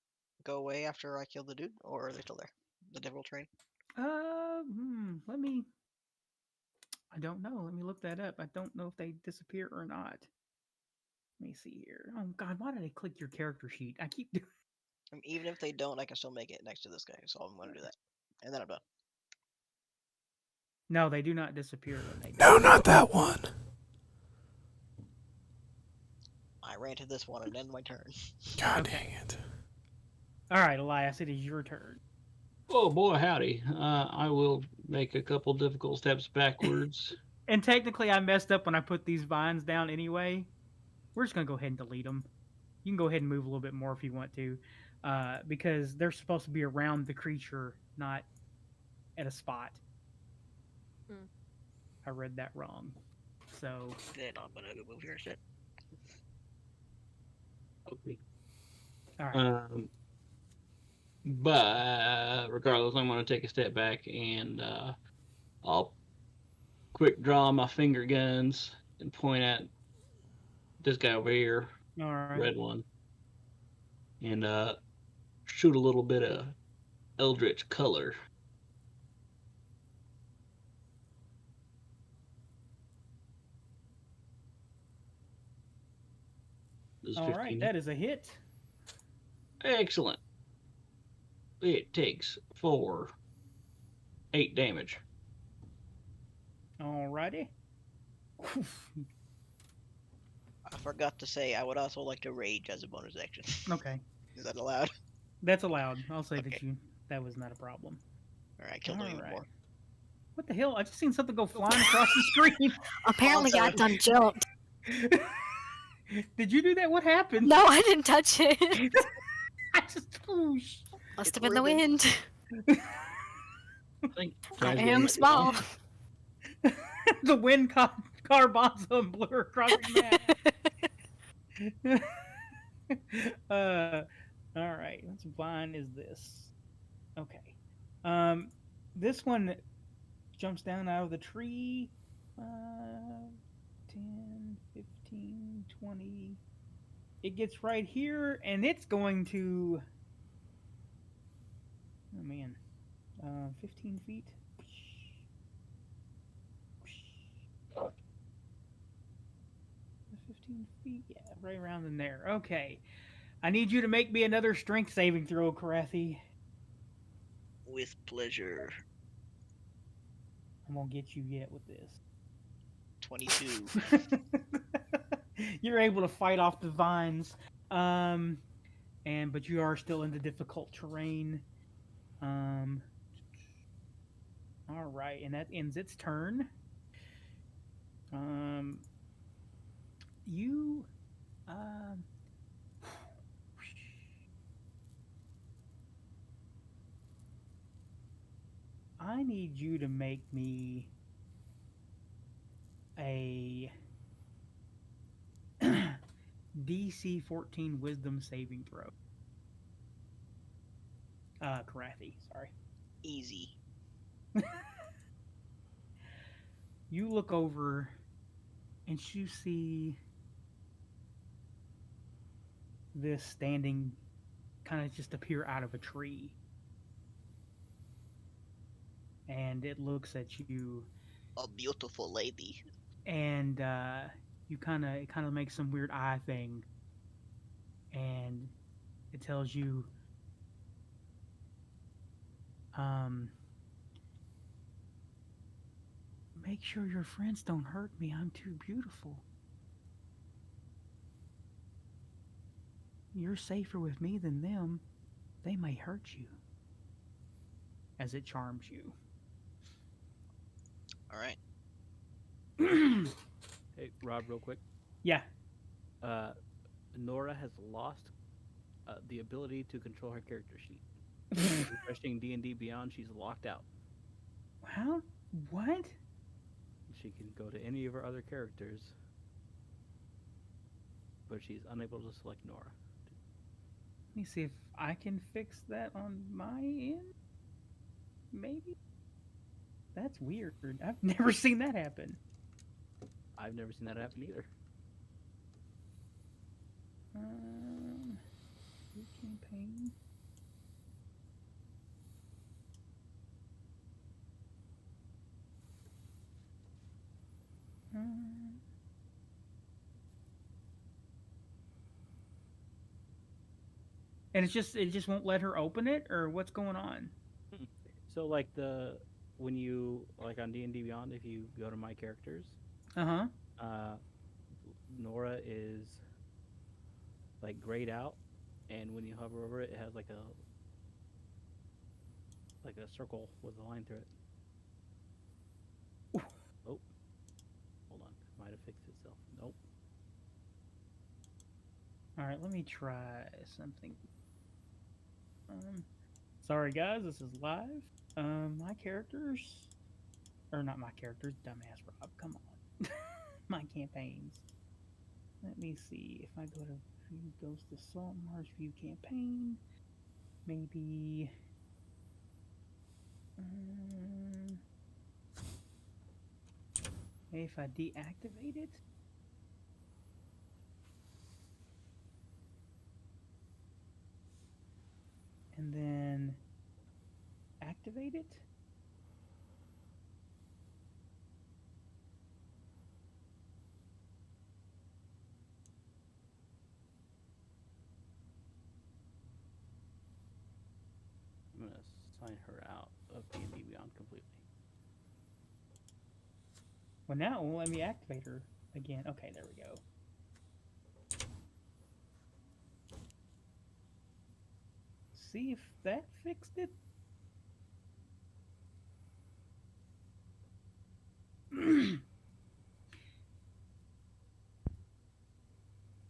go away after I killed the dude, or are they still there? The devil train? Let me. I don't know. Let me look that up. I don't know if they disappear or not. Let me see here. Oh God, why did I click your character sheet? I keep doing. Even if they don't, I can still make it next to this guy, so I'm going to do that, and then I'm done. No, they do not disappear when they. No, not that one. I ran to this one and then my turn. God dang it. All right, Elias, it is your turn. Oh boy, howdy. I will make a couple difficult steps backwards. And technically, I messed up when I put these vines down anyway. We're just going to go ahead and delete them. You can go ahead and move a little bit more if you want to, because they're supposed to be around the creature, not at a spot. I read that wrong. So then I'm going to go move here instead. Okay. All right. But regardless, I'm going to take a step back and I'll quick draw my finger guns and point at this guy over here, All right. red one, and shoot a little bit of eldritch color. All right, that is a hit. Excellent. It takes 8 damage. Alrighty. I forgot to say I would also like to rage as a bonus action. Okay. Is that allowed? That's allowed. I'll say that was not a problem. Alright, kill them even more. What the hell? I just seen something go flying across the screen. Apparently I done jumped. Did you do that? What happened? No, I didn't touch it. I just whoosh. Must have been the wind. I am small. The wind caused Garbanzo and Blue are crossing that. uh, all right. What's vine is this? Okay. Um, this one jumps down out of the tree. 10, 15, 20. It gets right here, and it's going to. Oh man, 15 feet. 15 feet, yeah, right around in there. Okay, I need you to make me another strength saving throw, Krathi. With pleasure. I'm gonna get you yet with this. 22. You're able to fight off the vines, but you are still in the difficult terrain. All right, and that ends its turn. You, um, I need you to make me a DC 14 Wisdom saving throw. Krathi, sorry. Easy. You look over and you see this standing kind of just appear out of a tree. And it looks at you. A beautiful lady. And it kind of makes some weird eye thing. And it tells you, make sure your friends don't hurt me. I'm too beautiful. You're safer with me than them. They may hurt you. As it charms you. Alright. Hey, Rob, real quick. Yeah. Nora has lost the ability to control her character sheet. Refreshing D&D Beyond, she's locked out. How? What? She can go to any of her other characters, but she's unable to select Nora. Let me see if I can fix that on my end. Maybe? That's weird. I've never seen that happen. I've never seen that happen either. Campaign. And it just won't let her open it, or what's going on? So like when you like on D&D Beyond, if you go to my characters, Nora is like grayed out, and when you hover over it, it has like a circle with a line through it. Oh, hold on, it might have fixed itself. Nope. All right, let me try something. Sorry guys, this is live. My characters, or not my characters, dumbass Rob. Come on, my campaigns. Let me see if I go to view, goes to Saltmarsh view campaign. Maybe. Maybe if I deactivate it. And then activate it. I'm gonna sign her out of D&D Beyond completely. Well, now it won't let me activate her again. Okay, there we go. See if that fixed it.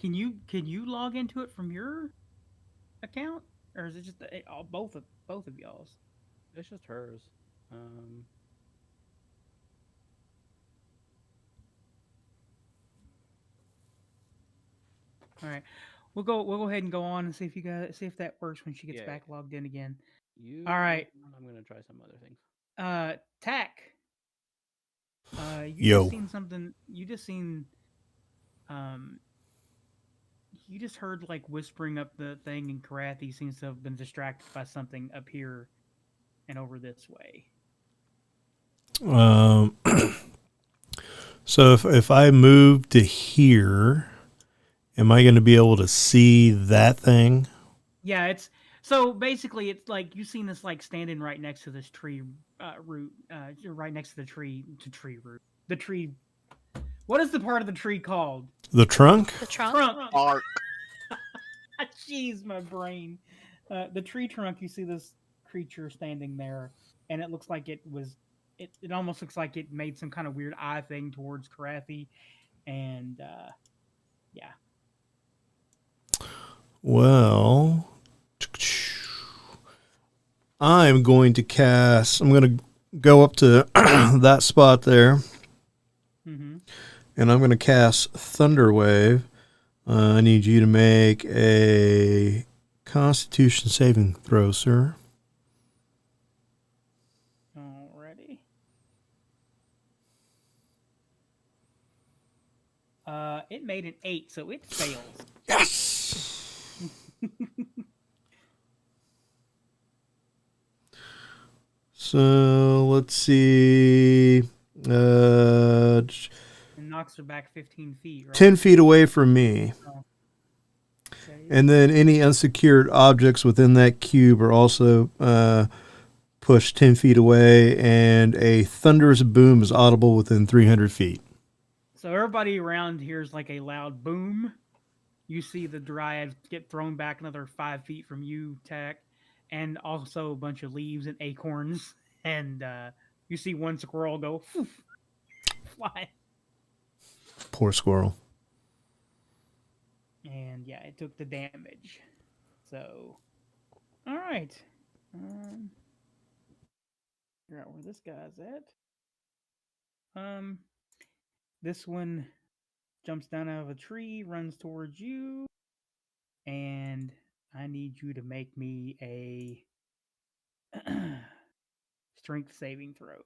Can you log into it from your account, or is it just both of y'all's? It's just hers. All right. We'll go ahead and go on and see if that works when she gets Yeah. back logged in again. You. All right. I'm gonna try some other things. Tack. You Yo. just seen something. You just seen. You just heard like whispering up the thing, and Krathi seems to have been distracted by something up here and over this way. So if I move to here, am I going to be able to see that thing? Yeah, it's so basically it's like you've seen this like standing right next to this tree root, right next to the tree root. The tree. What is the part of the tree called? The trunk? The trunk? Trunk. Bark. Jeez, my brain. The tree trunk. You see this creature standing there, and it looks like it was. It almost looks like it made some kind of weird eye thing towards Krathi, and yeah. Well, I'm going to cast. I'm going to go up to that spot there, Mm-hmm. and I'm going to cast Thunder Wave. I need you to make a Constitution saving throw, sir. Alrighty. It made an 8, so it fails. Yes. So let's see. It knocks her back 15 feet, right? 10 feet away from me. Okay. And then any unsecured objects within that cube are also pushed 10 feet away, and a thunderous boom is audible within 300 feet. So everybody around hears like a loud boom. You see the dryad get thrown back another 5 feet from you, Tack, and also a bunch of leaves and acorns. And you see one squirrel go fly. Poor squirrel. And yeah, it took the damage. So, all right. Figure out where this guy's at. This one jumps down out of a tree, runs towards you, and I need you to make me a strength saving throw.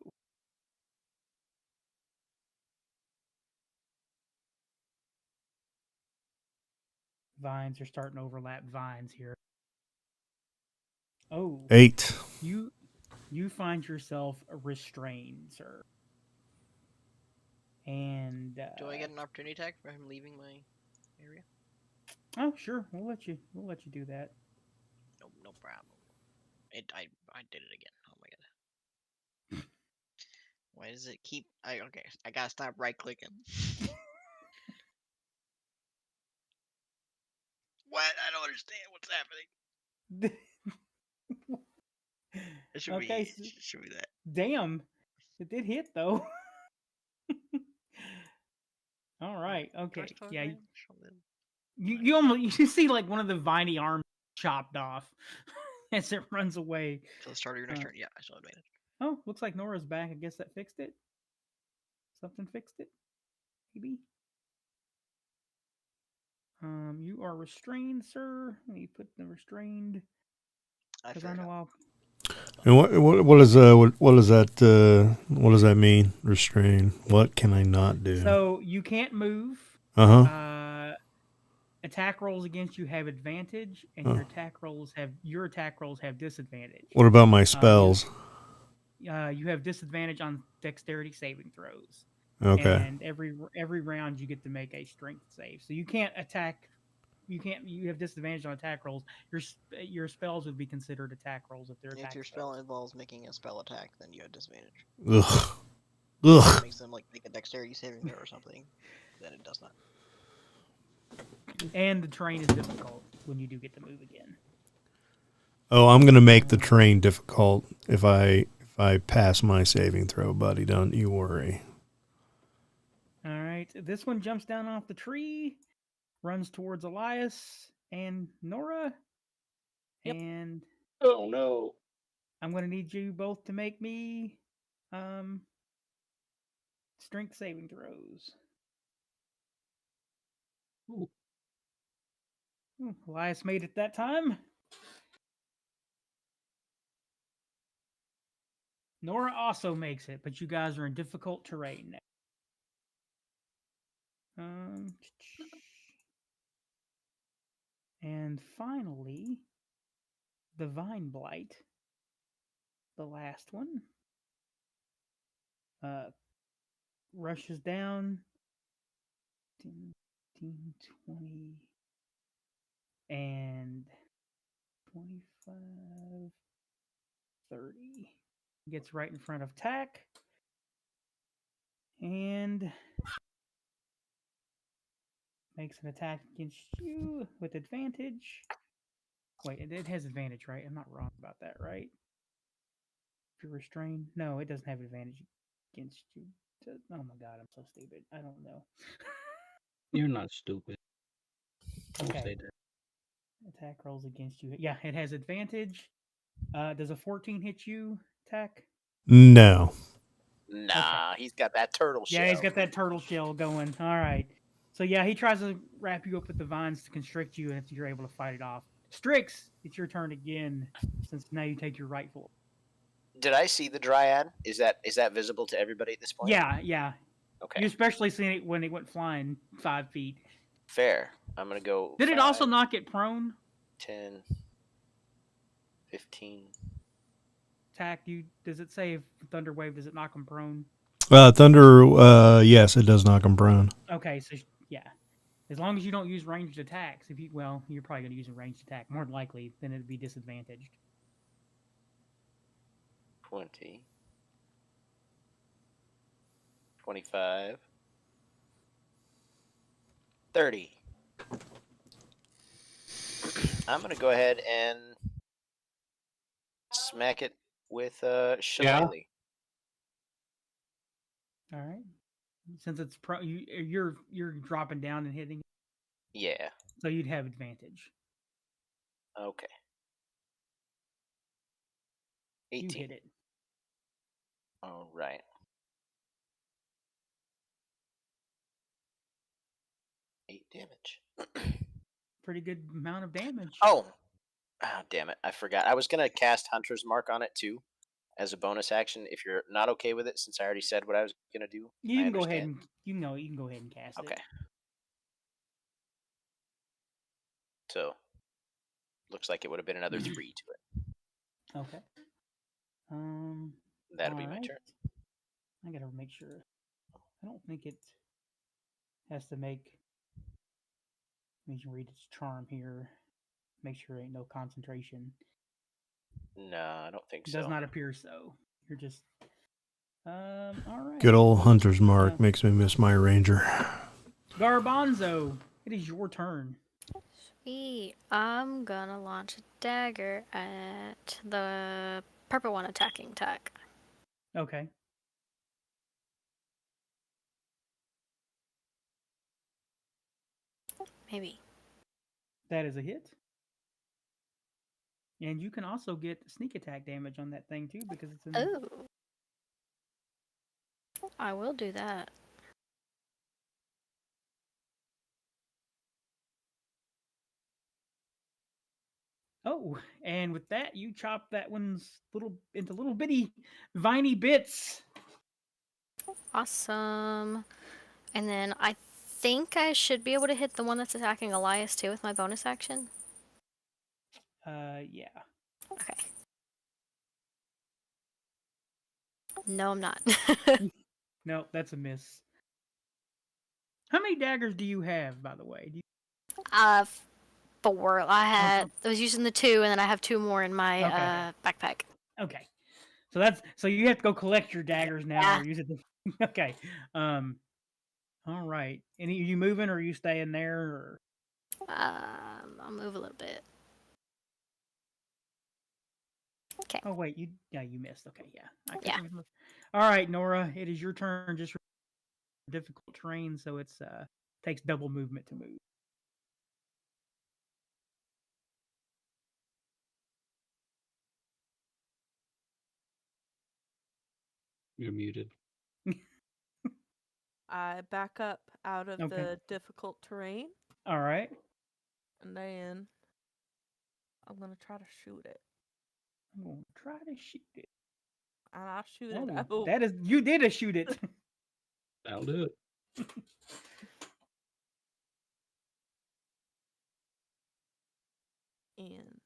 Vines are starting to overlap vines here. Oh, 8. you find yourself restrained, sir. And Do I get an opportunity attack for him leaving my area? oh, sure, we'll let you do that. No problem. I did it again. Oh my god. Why does it keep? I gotta stop right clicking. What? I don't understand what's happening. It should Okay, be should be that. damn, it did hit though. All right, okay, First time, yeah. man? Something. You almost you see like one of the viney arms chopped off as it runs away. So the start of your next turn. Yeah, I still advantage. Oh, looks like Nora's back. I guess that fixed it. Something fixed it, maybe. You are restrained, sir. Let me put the restrained because I know I'll. And what is what does that mean? Restrain. What can I not do? So you can't move. Attack rolls against you have advantage, and your attack rolls have disadvantage. What about my spells? You have disadvantage on dexterity saving throws. Okay. And every round you get to make a strength save. So you can't attack. You have disadvantage on attack rolls. Your spells would be considered attack rolls if they're attack. If your spell involves making a spell attack, then you have disadvantage. Ugh. If it makes them like make a dexterity saving throw or something, then it does not. And the terrain is difficult when you do get to move again. Oh, I'm gonna make the terrain difficult if I pass my saving throw, buddy. Don't you worry. All right, this one jumps down off the tree, runs towards Elias and Nora, and oh no, I'm gonna need you both to make me strength saving throws. Ooh. Elias made it that time. Nora also makes it, but you guys are in difficult terrain now. And finally, the Vine Blight, the last one, rushes down 10, 15, 20, and 25, 30. Gets right in front of Tack. And makes an attack against you with advantage. Wait, it has advantage, right? I'm not wrong about that, right? If you're restrained? No, it doesn't have advantage against you. Oh my god, I'm so stupid. I don't know. You're not stupid. Don't Okay. say that. Attack rolls against you. Yeah, it has advantage. Does a 14 hit you, Tack? No. Nah, he's got that turtle shell. Yeah, he's got that turtle shell going. All right. So yeah, he tries to wrap you up with the vines to constrict you, and if you're able to fight it off. Strix, it's your turn again, since now you take your rightful. Did I see the dryad? Is that visible to everybody at this point? Yeah. Okay. You especially seen it when it went flying 5 feet. Fair. I'm gonna go. Did it 5, also knock it prone? 10, 15. Tack, does it say if Thunder Wave, does it knock him prone? Thunder, yes, it does knock him prone. Okay, so yeah. As long as you don't use ranged attacks, you're probably going to use a ranged attack. More than likely, then it'd be disadvantaged. 20. 25. 30. I'm going to go ahead and smack it with Shillelagh. All right. Since it's you're dropping down and hitting. Yeah. So you'd have advantage. Okay. 18. You hit it. All right. Eight damage. Pretty good amount of damage. Oh, damn it. I forgot. I was going to cast Hunter's Mark on it too as a bonus action. If you're not okay with it, since I already said what I was going to do, you can go ahead and cast it. Okay. So, looks like it would have been another 3 to it. Okay. That'll be my turn. I gotta make sure. I don't think it has to make. You can read its charm here. Make sure ain't no concentration. No, I don't think It so. does not appear so. You're just. All right. Good old Hunter's Mark makes me miss my ranger. Garbanzo, it is your turn. Sweet. I'm gonna launch a dagger at the purple one attacking Tack. Okay. Maybe. That is a hit. And you can also get sneak attack damage on that thing too because it's in. Oh. I will do that. Oh, and with that, you chop that one's into little bitty viney bits. Awesome. And then I think I should be able to hit the one that's attacking Elias too with my bonus action. Yeah. Okay. No, I'm not. No, that's a miss. How many daggers do you have, by the way? 4. I was using the 2, and then I have 2 more in my backpack. Okay. So you have to go collect your daggers now Yeah. or use it. Okay. All right. And are you moving or are you staying there? Or? I'll move a little bit. Okay. Oh wait, you missed. Okay, yeah. Yeah. All right, Nora, it is your turn. Just difficult terrain, so it's takes double movement to move. You're muted. I back up out of Okay. the difficult terrain. All right. And then I'm gonna try to shoot it. I'm gonna try to shoot it. And I'll shoot it Oh, out. that is you did a shoot it. That'll do it. And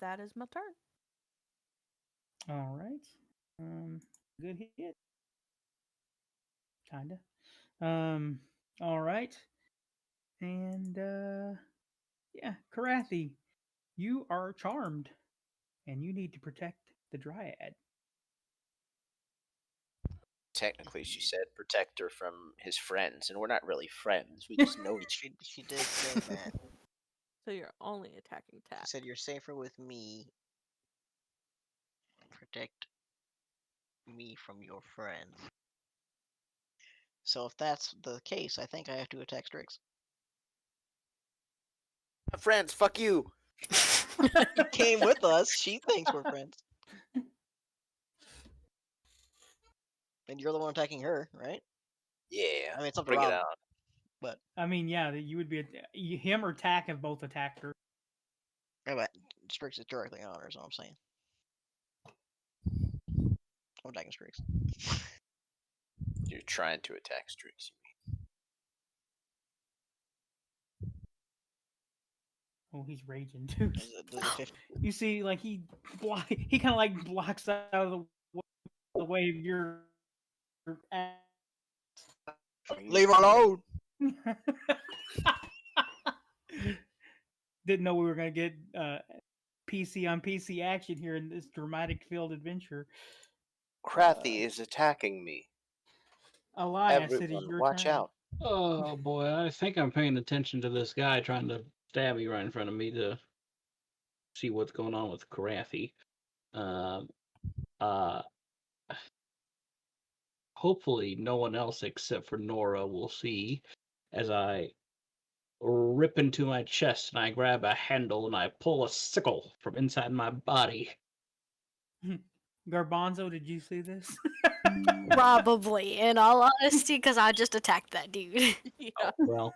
that is my turn. All right. Good hit. Kinda. All right. And yeah, Krathi, you are charmed, and you need to protect the Dryad. Technically, she said protect her from his friends, and we're not really friends. We just know each She did say that. So you're only attacking She Tack. said you're safer with me. Protect me from your friends. So if that's the case, I think I have to attack Strix. friends. Fuck you. You came with us. She thinks we're friends. And you're the one attacking her, right? Yeah. I mean, it's up to Bring it Rob. out. But I mean, yeah, you would be him or Tack have both attacked her. yeah, but Strix is directly on her, is what I'm saying. I'm attacking Strix. You're trying to attack Strix. Oh, he's raging too. Does it 50? You see, like he kind of like blocks out of the way of your. Leave her alone! Didn't know we were gonna get PC on PC action here in this dramatic field adventure. Krathi is attacking me. Elias, it is Everyone, your watch turn. out. Oh boy, I think I'm paying attention to this guy trying to stab me right in front of me to see what's going on with Krathi. Hopefully no one else except for Nora will see as I rip into my chest and I grab a handle and I pull a sickle from inside my body. Garbanzo, did you see this? Probably, in all honesty, because I just attacked that dude. Yeah. Oh, well,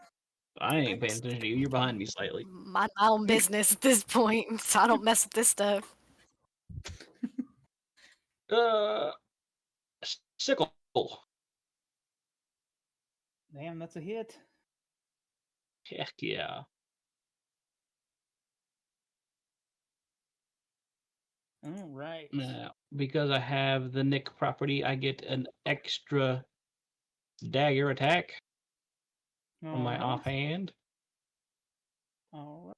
I ain't paying attention to you. You're behind me slightly. Mind my own business at this point, so I don't mess with this stuff. Sickle. Damn, that's a hit. Heck yeah. All right. Now, because I have the Nick property, I get an extra dagger attack on my offhand. All right.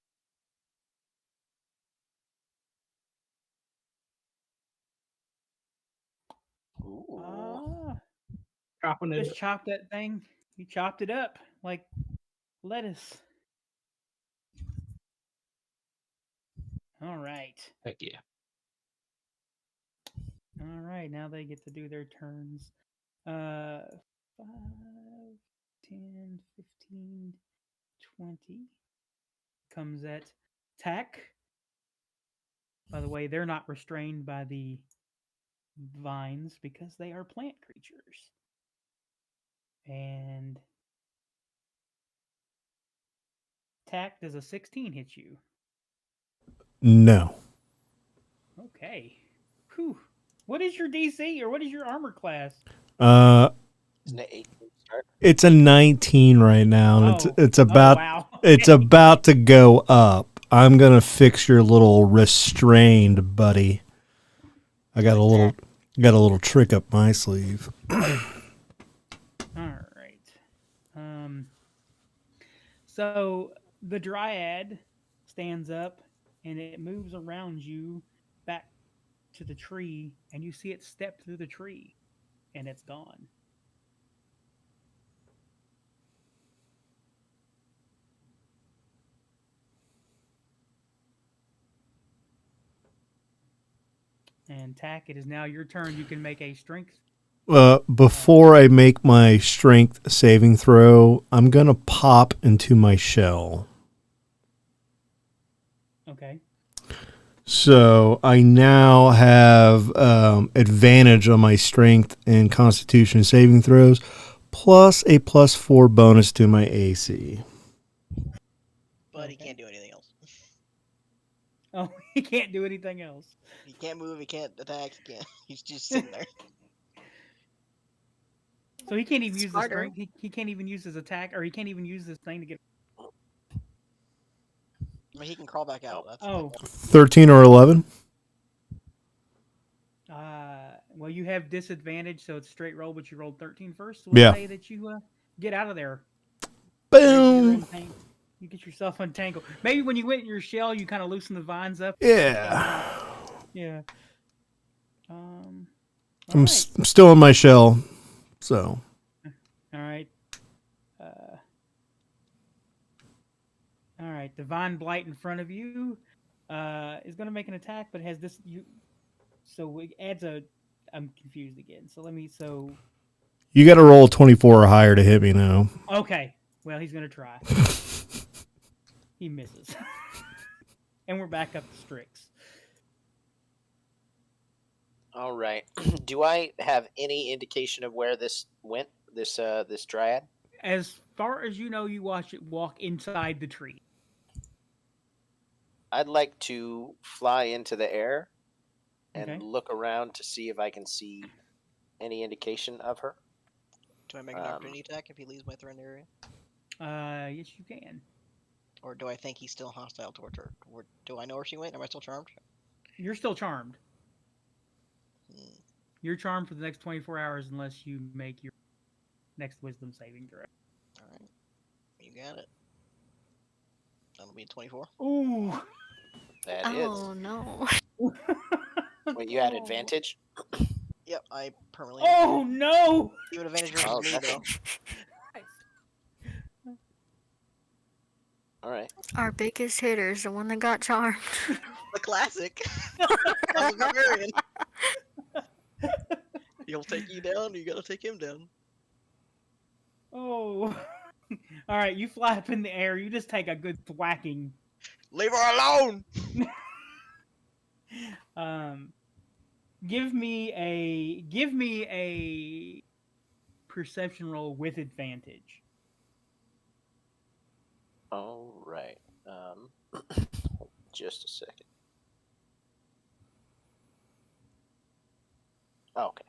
Ooh. Chopping it Just chop that thing. You chopped it up like lettuce. All right. Heck yeah. All right. Now they get to do their turns. 5, 10, 15, 20. Comes at Tack. By the way, they're not restrained by the vines because they are plant creatures. And Tack, does a 16 hit you? No. Okay. Whew. What is your DC or what is your armor class? Isn't it 18 start? It's a 19 right now, and Oh. it's about wow. it's about to go up. I'm gonna fix your little restrained, buddy. I got a little trick up my sleeve. All right. So the Dryad stands up and it moves around you back to the tree, and you see it step through the tree, and it's gone. And Tack, it is now your turn. You can make a strength. Before I make my strength saving throw, I'm gonna pop into my shell. Okay. So I now have advantage on my strength and constitution saving throws, plus a +4 bonus to my AC. But he can't do anything else. he can't do anything else. He can't move. He can't attack. He can't. He's just sitting there. So he can't even use the Smarter. strength. He can't even use his attack, or he can't even use this thing to get. I mean, he can crawl back out. That's Oh, 13 or 11. well, you have disadvantage, so it's straight roll, but you rolled 13 first. So we'll Yeah. say that you get out of there. Boom. You get yourself untangled. Maybe when you went in your shell, you kind of loosen the vines up. Yeah. Yeah. I'm All right. still in my shell, so. All right. All right. The vine blight in front of you is going to make an attack, but has this so it adds a. I'm confused again. So let me. So You got to roll a 24 or higher to hit me now. okay. Well, he's going to try. He misses, and we're back up to Strix. All right. Do I have any indication of where this went? This dryad? As far as you know, you watch it walk inside the tree. I'd like to fly into the air and Okay. look around to see if I can see any indication of her. Do I make an opportunity attack if he leaves my threatened area? Yes, you can. Or do I think he's still hostile towards her? Or do I know where she went? Am I still charmed? You're still charmed. Hmm. You're charmed for the next 24 hours unless you make your next wisdom saving throw. Alright. You got it. That'll be 24. Ooh. That is. Oh no. Wait, you had advantage? Yep, I permanently. Oh no! You have advantage versus Oh, me, that's- though. Nice. All right. Our biggest hitter is the one that got charmed. The classic. I'm a barbarian. He'll take you down, you gotta take him down. Oh. All right, you fly up in the air. You just take a good thwacking. Leave her alone! Give me a perception roll with advantage. All right. Just a second. Okay.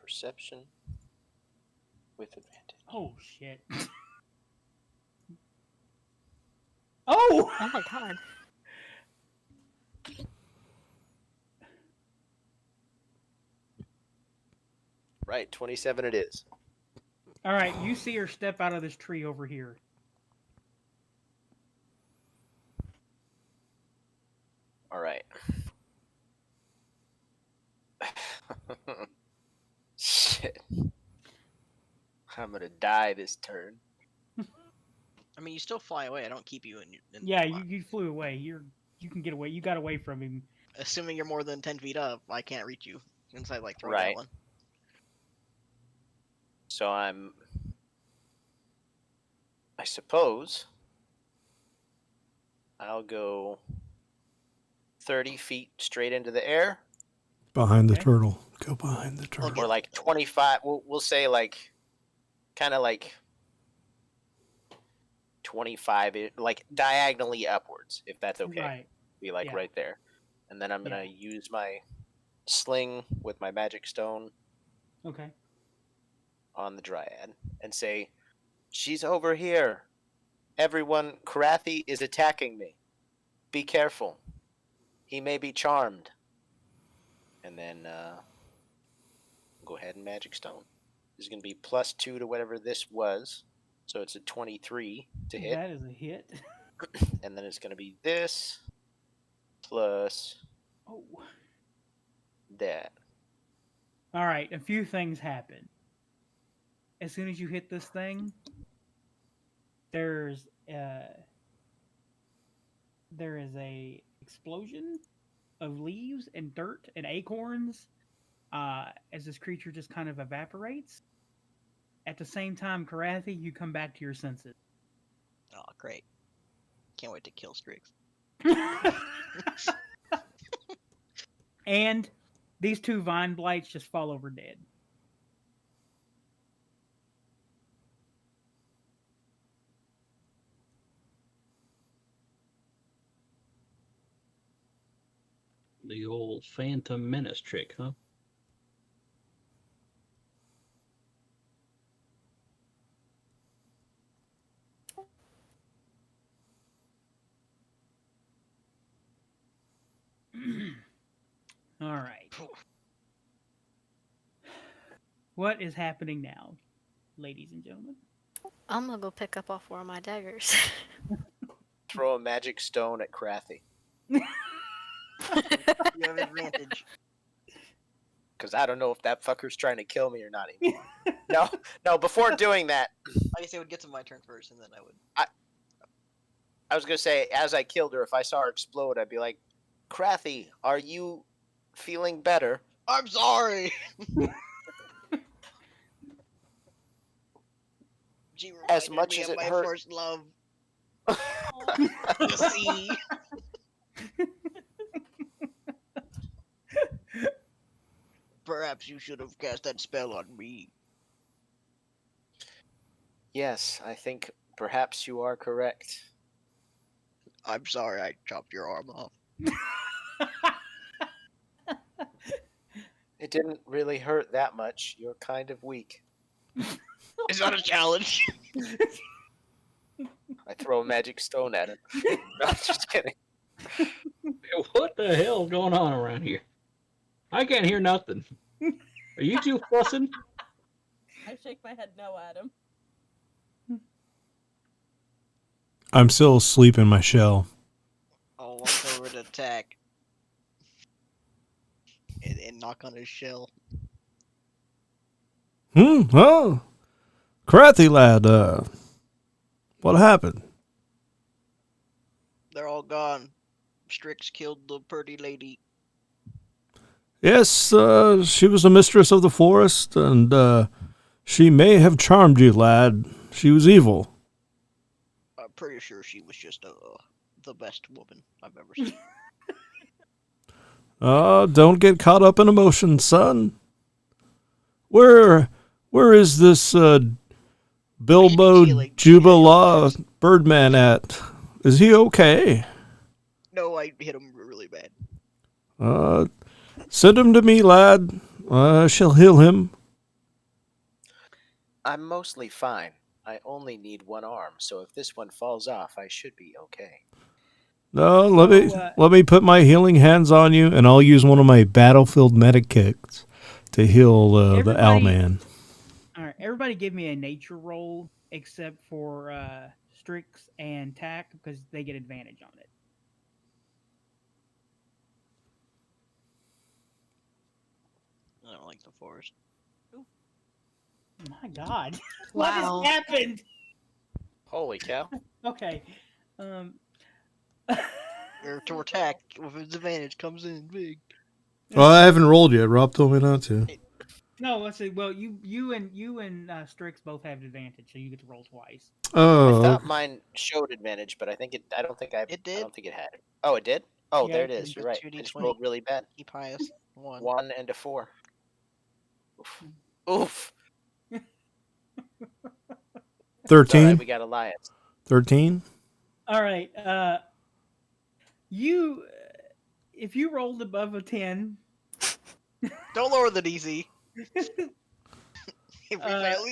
Perception with advantage. Oh shit. Oh! Oh my god. Right, 27 it is. All right, you see her step out of this tree over here. All right. Shit. I'm gonna die this turn. I mean, you still fly away. I don't keep you in. Yeah, you flew away. You can get away. You got away from him. Assuming you're more than 10 feet up, I can't reach you inside like 3 Right. gallon. So I suppose I'll go 30 feet straight into the air, Behind the Okay. turtle. Go behind the turtle. or like 25. We'll say like, kind of like 25, like diagonally upwards, if that's okay. Right. Be like Yeah. right there, and then I'm gonna use my sling with my magic stone Okay. on the dryad and say, "She's over here. Everyone, Krathi is attacking me. Be careful. He may be charmed." And then go ahead and magic stone. This is going to be +2 to whatever this was. So it's a 23 to hit. That is a hit. And then it's going to be this plus Oh. that. All right, a few things happen. As soon as you hit this thing, there is a explosion of leaves and dirt and acorns as this creature just kind of evaporates. At the same time, Krathi, you come back to your senses. Oh, great. Can't wait to kill Strix. And these two vine blights just fall over dead. The old Phantom Menace trick, huh? All right. What is happening now, ladies and gentlemen? I'm gonna go pick up off one of my daggers. Throw a magic stone at Krathi. You have advantage. Because I don't know if that fucker's trying to kill me or not anymore. No, before doing that, I guess it would get to my turn first, and then I would. I was going to say, as I killed her, if I saw her explode, I'd be like, Krathi, are you feeling better? I'm sorry! She As reminded much me as of it my hurt. first love. The sea. Perhaps you should have cast that spell on me. Yes, I think perhaps you are correct. I'm sorry I chopped your arm off. It didn't really hurt that much. You're kind of weak. It's not a challenge. I throw a magic stone at him. No, I'm just kidding. What the hell is going on around here? I can't hear nothing. Are you two fussing? I shake my head no at him. I'm still asleep in my shell. I'll walk over to attack. And knock on his shell. Oh. Krathi, lad, what happened? They're all gone. Strix killed the pretty lady. Yes, she was the mistress of the forest, and she may have charmed you, lad. She was evil. I'm pretty sure she was just the best woman I've ever seen. Don't get caught up in emotions, son. Where is this Bilbo healing. Jubala Birdman at? Is he okay? No, I hit him really bad. Send him to me, lad. I shall heal him. I'm mostly fine. I only need one arm, so if this one falls off, I should be okay. No, let me put my healing hands on you, and I'll use one of my battlefield medic kits to heal the Owlman. All right, everybody give me a nature roll except for Strix and Tack because they get advantage on it. I don't like the forest. My God, Wow. what has happened? Holy cow. Okay, Your to attack with his advantage comes in big. Well, I haven't rolled yet. Rob told me not to. no, let's see. Well, you and Strix both have advantage, so you get to roll twice. Oh, I thought mine showed advantage, but I don't think it It I did? don't think it had. Oh, it did? Oh, Yeah, there it it is. did. You're right. I just rolled really bad. Keep highest. 1. 1 and a 4. Oof. Oof. 13. Sorry, we got Elias. 13. All right. If you rolled above a 10, Don't lower the DC. If we fail,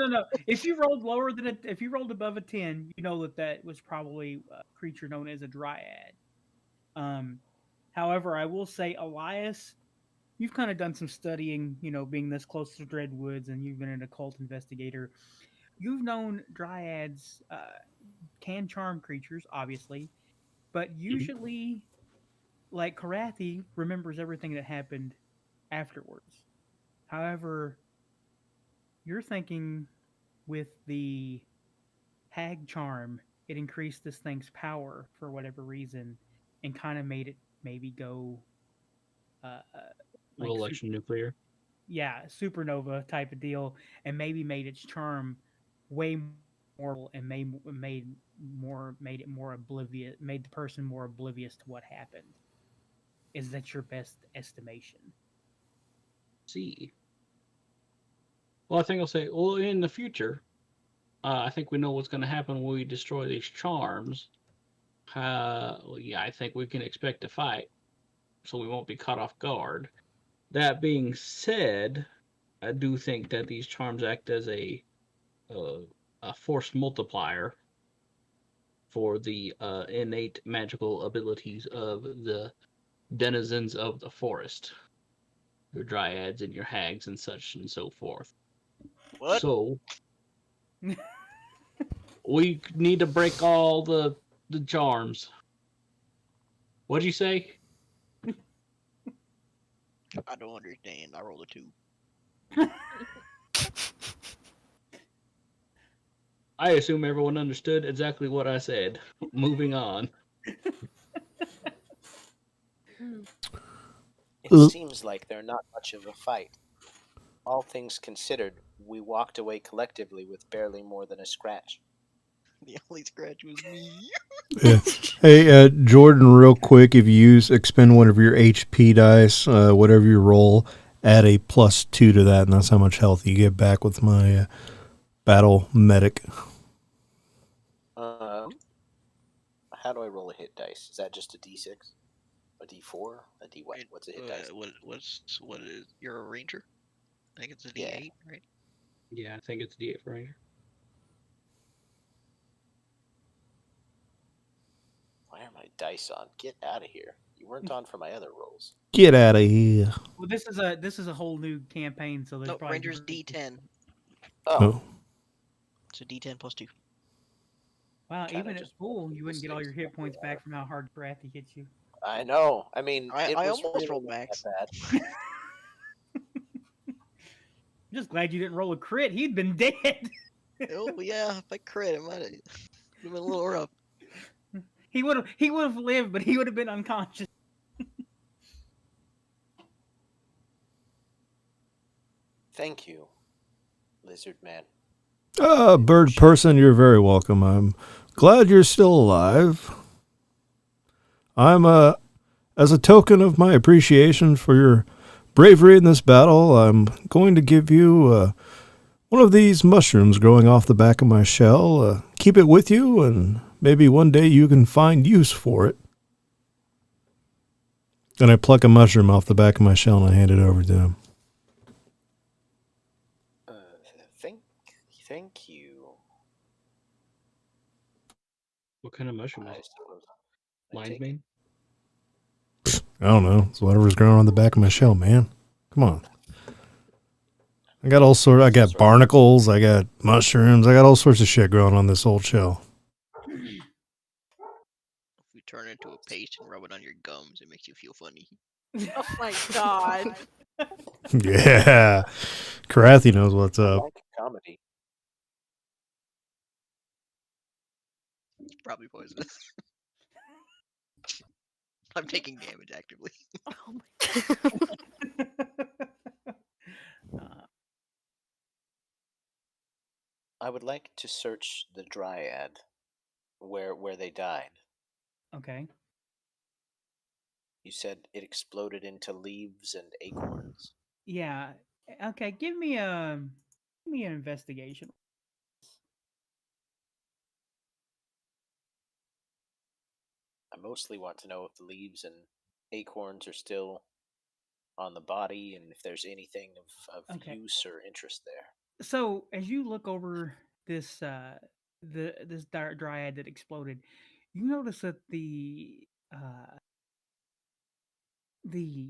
no. If you rolled if you rolled above a 10, you know that was probably a creature known as a dryad. However, I will say, Elias, you've kind of done some studying, being this close to Dreadwoods, and you've been an occult investigator. You've known dryads can charm creatures, obviously, but usually, like Krathi, remembers everything that happened afterwards. However, you're thinking with the hag charm, it increased this thing's power for whatever reason, and kind of made it maybe go like Election nuclear. supernova type of deal, and maybe made its charm way more and made it more oblivious, made the person more oblivious to what happened. Is that your best estimation? See. Well, I think I'll say, well, in the future, I think we know what's going to happen when we destroy these charms. Well, yeah, I think we can expect a fight. so we won't be caught off guard. That being said, I do think that these charms act as a force multiplier for the innate magical abilities of the denizens of the forest, your dryads and your hags and such and so forth. What? So we need to break all the charms. What'd you say? I don't understand. I rolled a 2. I assume everyone understood exactly what I said. Moving on. It seems like they're not much of a fight. All things considered, we walked away collectively with barely more than a scratch. The only scratch was me. Yeah. Hey, Jordan, real quick, if you expend one of your HP dice, whatever you roll, add a +2 to that, and that's how much health you get back with my battle medic. How do I roll a hit dice? Is that just a D6? A D4? A D what? What's a hit dice? What is? You're a ranger? I think it's a Yeah. D8, right? Yeah, I think it's D8 for Ranger. Why are my dice on? Get out of here! You weren't on for my other rolls. Get out of here. Well, this is a whole new campaign, so there's No, probably ranger's different- D10. Oh, So D10 plus 2. Wow, Kinda even at just full, rolled you wouldn't get all your mistakes. hit points back from how hard Krathi hits you. I know. I mean, I it was almost really rolled not max. that bad. I'm just glad you didn't roll a crit. He'd been dead. Oh yeah, if I crit, it might have been a little rough. He would have lived, but he would have been unconscious. Thank you, lizard man. Bird person, you're very welcome. I'm glad you're still alive. I'm as a token of my appreciation for your bravery in this battle, I'm going to give you one of these mushrooms growing off the back of my shell. Keep it with you, and maybe one day you can find use for it. And I pluck a mushroom off the back of my shell and I hand it over to him. Thank you. What kind of mushroom I is it? suppose. I Lion's take it. mane? I don't know. It's whatever's growing on the back of my shell, man. Come on. I got all sorts. I got barnacles. I got mushrooms. I got all sorts of shit growing on this old shell. If you turn it into a paste and rub it on your gums, it makes you feel funny. Oh my god. Yeah. Krathi knows what's I up. like comedy. It's probably poisonous. I'm taking damage actively. Oh my Uh, I would like to search the dryad where they died. okay. You said it exploded into leaves and acorns. Yeah. Okay. Give me an investigation. I mostly want to know if the leaves and acorns are still on the body and if there's anything of Okay. use or interest there. So as you look over this this dryad that exploded, you notice that the the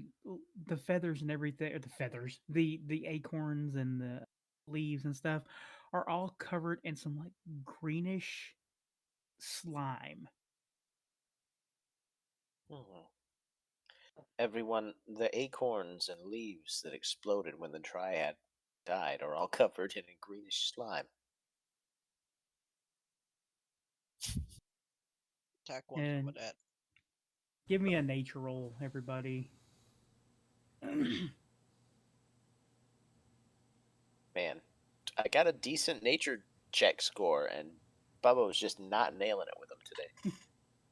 feathers and everything, or the feathers, the acorns and the leaves and stuff are all covered in some like greenish slime. Hmm. Everyone, the acorns and leaves that exploded when the dryad died are all covered in a greenish slime. Attack one And with that. give me a nature roll, everybody. Man, I got a decent nature check score, and Bubba was just not nailing it with them today.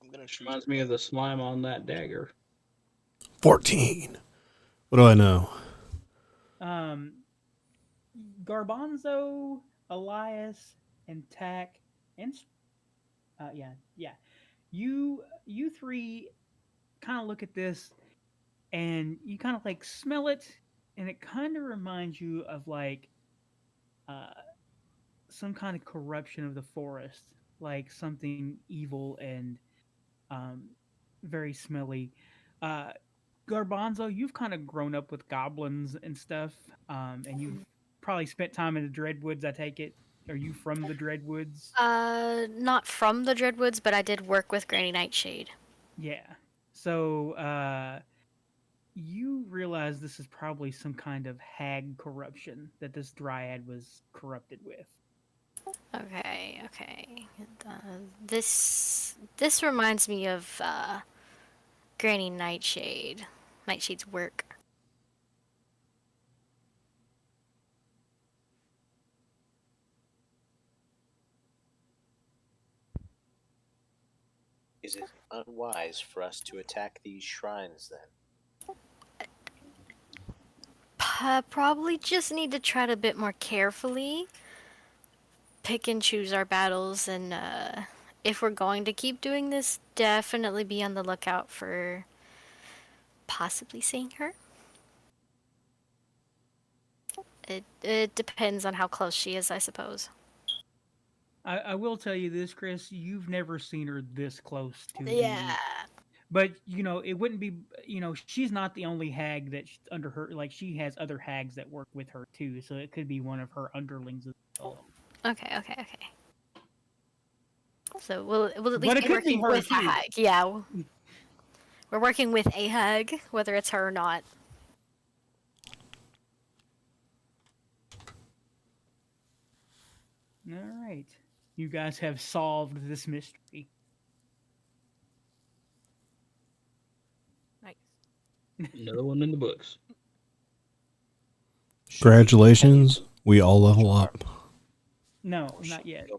I'm gonna shoot. Reminds me of the slime on that dagger. 14. What do I know? Garbanzo, Elias, and Tack, and yeah. You three kind of look at this, and you kind of like smell it, and it kind of reminds you of like uh, some kind of corruption of the forest, like something evil and um, very smelly. Uh, Garbanzo, you've kind of grown up with goblins and stuff, and you've probably spent time in the Dreadwoods. I take it. Are you from the Dreadwoods? Not from the Dreadwoods, but I did work with Granny Nightshade. Yeah. So you realize this is probably some kind of hag corruption that this dryad was corrupted with. Okay, okay. This reminds me of Granny Nightshade. Nightshade's work. Is it unwise for us to attack these shrines then? Probably just need to tread a bit more carefully. Pick and choose our battles, and if we're going to keep doing this, definitely be on the lookout for possibly seeing her. It depends on how close she is, I suppose. I will tell you this, Chris. You've never seen her this close to Yeah. But it wouldn't be. She's not the only hag that's under her. Like she has other hags that work with her too. So it could be one of her underlings as well. Okay, okay, okay. So we'll at But least it be could be working her with a too. hag. Yeah, we're working with a hag, whether it's her or not. All right, you guys have solved this mystery. Nice. Another one in the books. Congratulations. We all level up. No, not yet.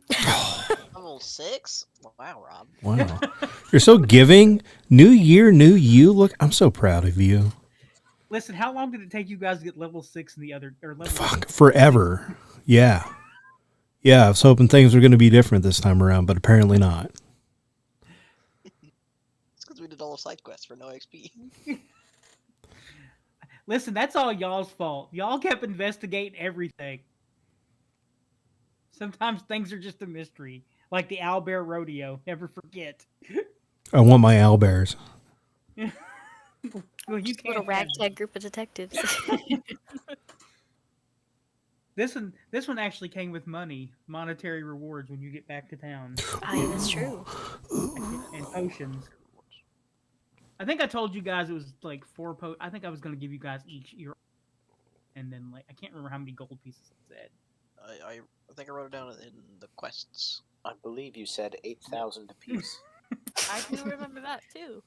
Level 6? Wow, Rob. Wow. You're so giving. New year, new you. Look, I'm so proud of you. Listen, how long did it take you guys to get level 6 in the other or level? Fuck, forever. Yeah. Yeah, I was hoping things were going to be different this time around, but apparently not. It's because we did all the side quests for no XP. Listen, that's all y'all's fault. Y'all kept investigating everything. Sometimes things are just a mystery, like the Owlbear Rodeo. Never forget. I want my owlbears. Well, you Just a little can't have ragtag group of detectives. this one actually came with monetary rewards when you get back to town, Oh, yeah, that's true. and potions. I think I told you guys it was like 4 I think I was going to give you guys each your, and then like I can't remember how many gold pieces I said. I think I wrote it down in the quests. I believe you said 8,000 apiece. I do remember that too.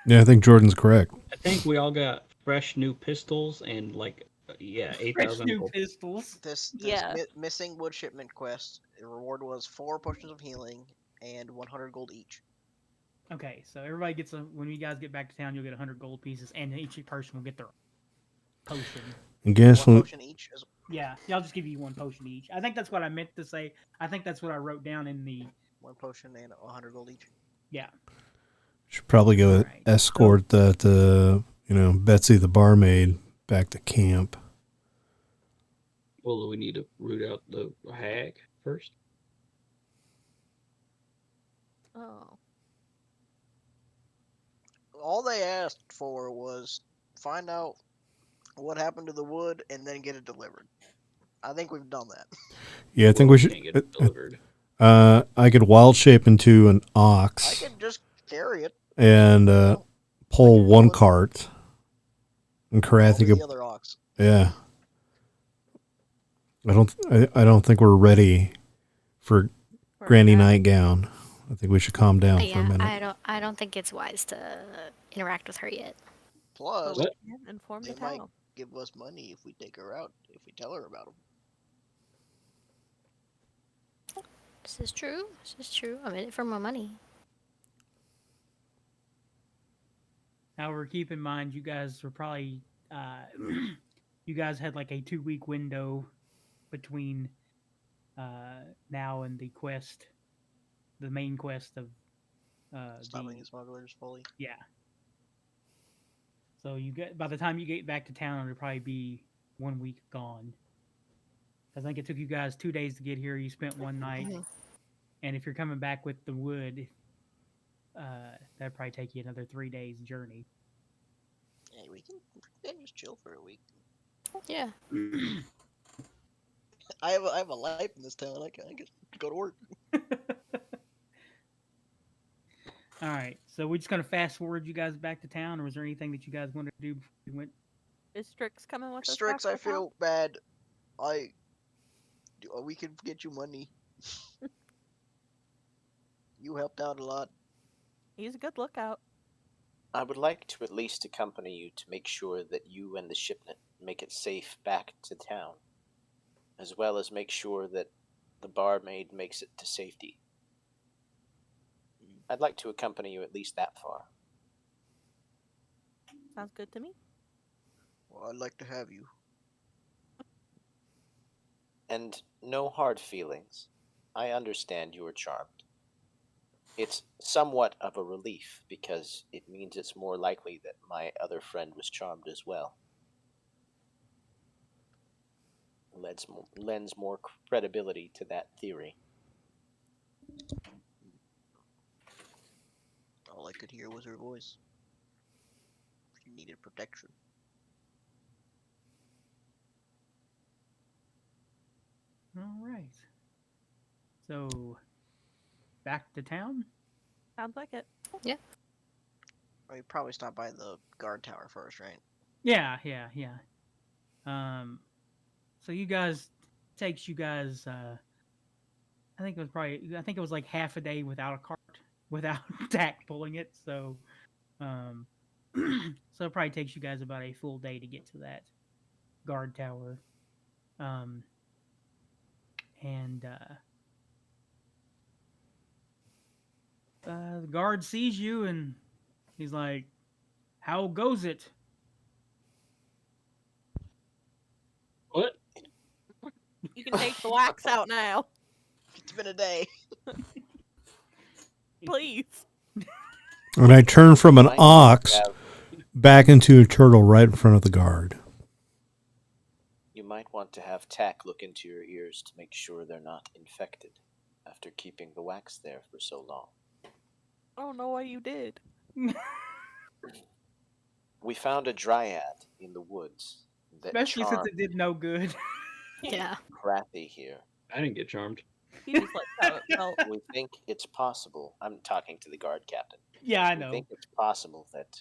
Yeah, I think Jordan's correct. I think we all got fresh new pistols and Fresh 8,000 new gold. pistols. This Yeah. missing wood shipment quest, the reward was 4 potions of healing and 100 gold each. Okay, so everybody gets when you guys get back to town, you'll get 100 gold pieces, and each person will get their potion. I guess One potion each. Yeah, I'll just give you 1 potion each. I think that's what I meant to say. I think that's what I wrote down in the. 1 potion and 100 gold each. Yeah. should probably go Alright, escort that Betsy the barmaid back to camp. Well, we need to root out the hag first. Oh. All they asked for was find out what happened to the wood and then get it delivered. I think we've done that. Yeah, I think we Can't should. get it delivered. I could wild shape into an I ox could just carry it. and pull can one pull it. cart. And Krathi Over could. the other ox. Yeah. I don't think we're ready for For Granny that. Nightgown. I think we should calm down for a Yeah, minute. I don't think it's wise to interact with her yet. Plus, What? Yeah, inform they the might town. give us money if we take her out, if we tell her about them. This is true. This is true. I'm in it for my money. However, keep in mind, you guys were probably you guys had like a 2-week window between now and the quest, the main quest of Stopping the the smugglers fully. yeah. So you get by the time you get back to town, it'll probably be 1 week gone. I think it took you guys 2 days to get here. You spent one night, Mhm. and if you're coming back with the wood, that'd probably take you another 3 days journey. Hey, we can just chill for a week. Yeah. I have a life in this town. I can go to work. All right, so we're just gonna fast forward you guys back to town, or was there anything that you guys wanted to do before we went? Is Strix coming with us? Strix, back I to town? feel bad. We can get you money. You helped out a lot. He's a good lookout. I would like to at least accompany you to make sure that you and the shipment make it safe back to town, as well as make sure that the barmaid makes it to safety. I'd like to accompany you at least that far. Sounds good to me. Well, I'd like to have you. And no hard feelings. I understand you are charmed. It's somewhat of a relief, because it means it's more likely that my other friend was charmed as well. Lends more credibility to that theory. All I could hear was her voice. She needed protection. All right. So, back to town? Sounds like it. Well, you probably stop by the guard tower first, right? Yeah. So you guys takes you guys. I think it was like half a day without a cart, without Tack pulling it. So, so it probably takes you guys about a full day to get to that guard tower. And the guard sees you and he's like, "How goes it?" What? You can take the wax out now, It's been a day. please. And I turn from an Might ox have- back into a turtle right in front of the guard. You might want to have Tack look into your ears to make sure they're not infected after keeping the wax there for so long. I don't know what you did. We found a dryad in the woods that Especially since charmed it did no good. Yeah. Krathi here. I didn't get charmed. He just likes how it felt. We think it's possible. I'm talking to the guard captain. Yeah, I We know. think it's possible that,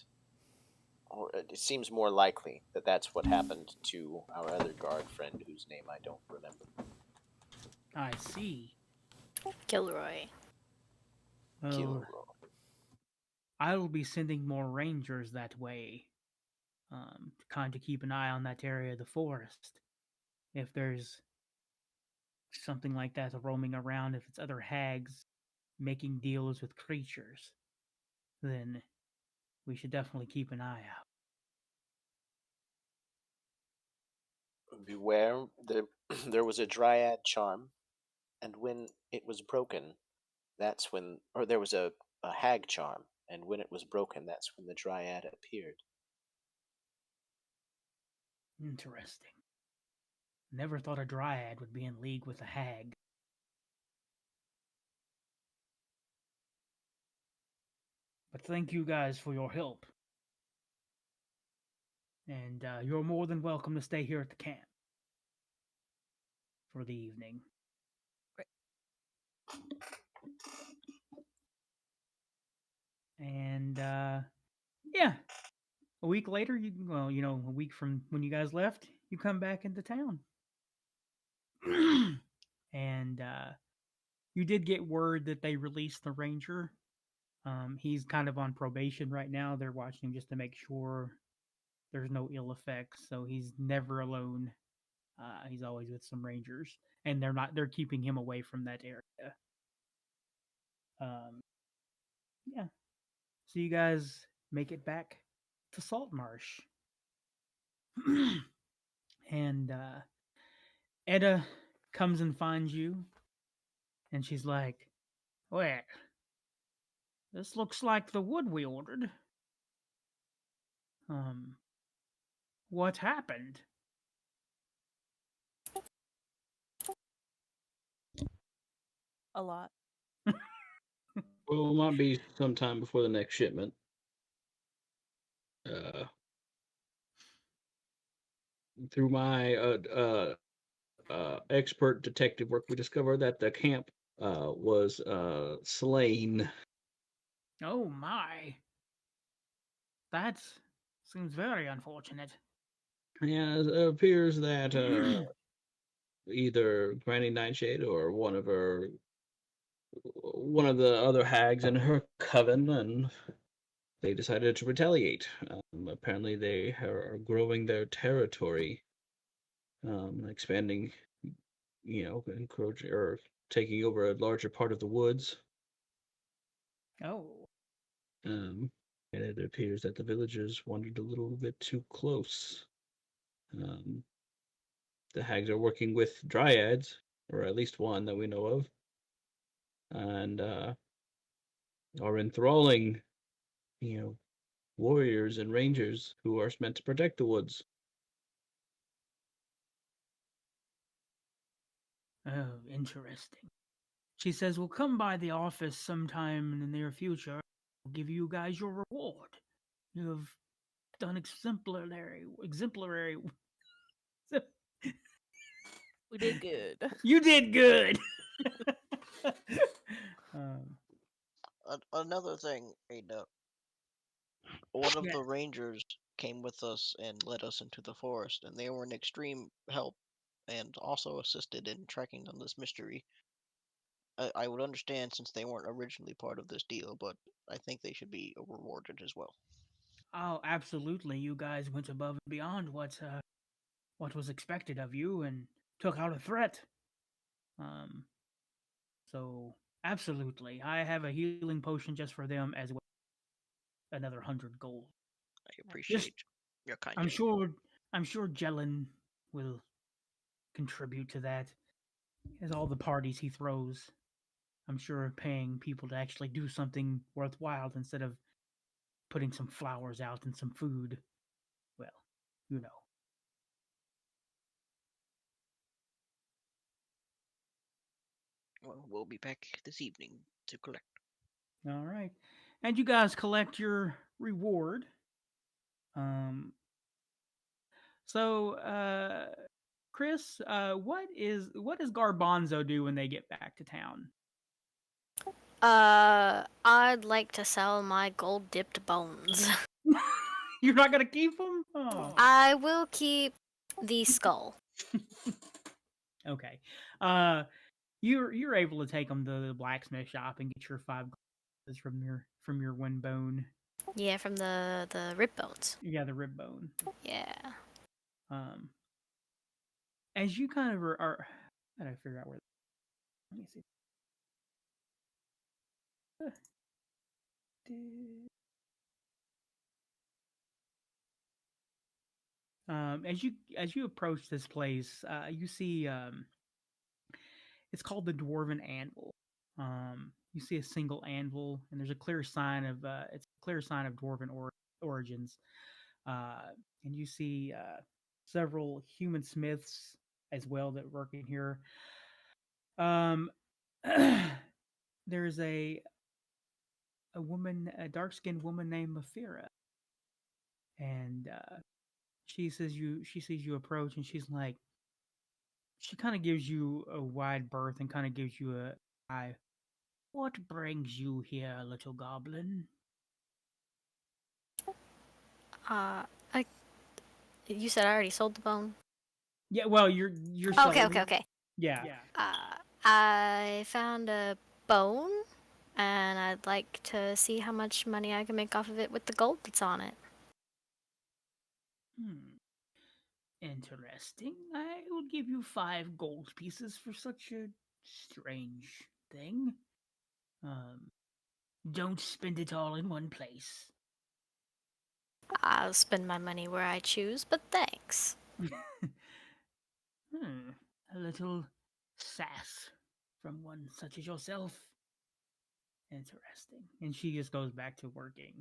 or it seems more likely that that's what happened to our other guard friend, whose name I don't remember. I see. Gilroy. Well, Kilo. I will be sending more rangers that way, to kind of keep an eye on that area of the forest. If there's something like that roaming around, if it's other hags making deals with creatures, then we should definitely keep an eye out. Beware, there was a dryad charm, and when it was broken, that's when, or there was a hag charm, and when it was broken, that's when the dryad appeared. Interesting. Never thought a dryad would be in league with a hag. But thank you guys for your help. And you're more than welcome to stay here at the camp for the evening. And yeah, a week later, a week from when you guys left, you come back into town. And you did get word that they released the ranger. He's kind of on probation right now. They're watching him just to make sure there's no ill effects. So he's never alone. He's always with some rangers, and they're keeping him away from that area. Yeah. So you guys make it back to Saltmarsh. And Edda comes and finds you, and she's like, "Well, this looks like the wood we ordered. What happened? A lot. Well, it might be sometime before the next shipment. Uh, through my expert detective work, we discovered that the camp was slain. Oh my. That seems very unfortunate. Yeah, it appears that either Granny Nightshade or one of the other hags in her coven, and they decided to retaliate. Apparently, they are growing their territory, expanding, encroaching or taking over a larger part of the woods. Oh. And it appears that the villagers wandered a little bit too close. Um, the hags are working with dryads, or at least one that we know of, and are enthralling, warriors and rangers who are meant to protect the woods. Oh, interesting. She says we'll come by the office sometime in the near future. We'll give you guys your reward. You have done exemplary. We did good. You did good. um, Another thing, Ada. One of Yeah. the rangers came with us and led us into the forest, and they were an extreme help and also assisted in tracking down this mystery. I would understand since they weren't originally part of this deal, but I think they should be rewarded as well. Oh, absolutely. You guys went above and beyond what was expected of you and took out a threat. Um, so absolutely, I have a healing potion just for them as well. Another 100 gold. I appreciate your kind I'm gesture. sure Jellin will contribute to that. As all the parties he throws, I'm sure paying people to actually do something worthwhile instead of putting some flowers out and some food. Well, you know. Well, we'll be back this evening to collect. All right. And you guys collect your reward. Um so Chris, what does Garbanzo do when they get back to town? I'd like to sell my gold dipped bones. You're not gonna keep them? Oh. I will keep the skull. Okay. You're able to take them to the blacksmith shop and get your 5 gold from your wind bone. Yeah, from the rib bones. Yeah, the rib bone. Yeah. As you kind of are how do I figure out where? Let me see. As you approach this place, you see it's called the Dwarven Anvil. You see a single anvil, and there's a clear sign of it's a clear sign of dwarven origins. And you see several human smiths as well that work in here. There's a woman, a dark skinned woman named Mafira, and she sees you approach, and she's like, she kind of gives you a wide berth and kind of gives you a eye. What brings you here, little goblin? I. You said I already sold the bone. Yeah, well, you're Okay. Yeah. I found a bone, and I'd like to see how much money I can make off of it with the gold that's on it. Interesting. I will give you 5 gold pieces for such a strange thing. Don't spend it all in one place. I'll spend my money where I choose, but thanks. A little sass from one such as yourself. Interesting. And she just goes back to working.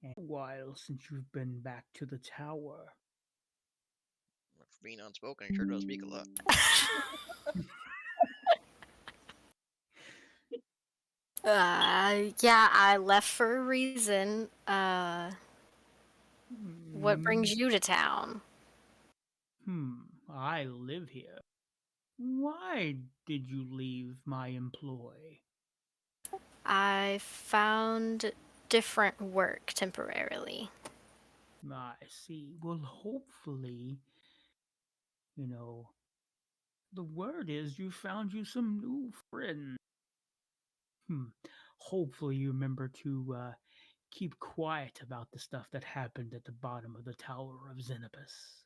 And a while since you've been back to the tower. For being unspoken, he sure does speak a lot. Yeah, I left for a reason. What brings you to town? I live here. Why did you leave my employ? I found different work temporarily. I see. Well, hopefully, the word is you found you some new friends. Hopefully, you remember to keep quiet about the stuff that happened at the bottom of the Tower of Xenopus.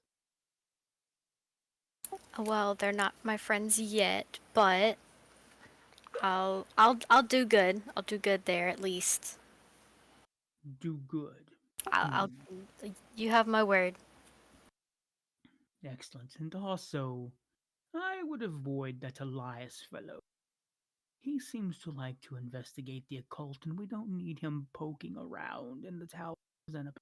Well, they're not my friends yet, but I'll do good. I'll do good there at least. Do good. I'll you have my word. Excellent. And also, I would avoid that Elias fellow. He seems to like to investigate the occult, and we don't need him poking around in the Tower of Xenopus.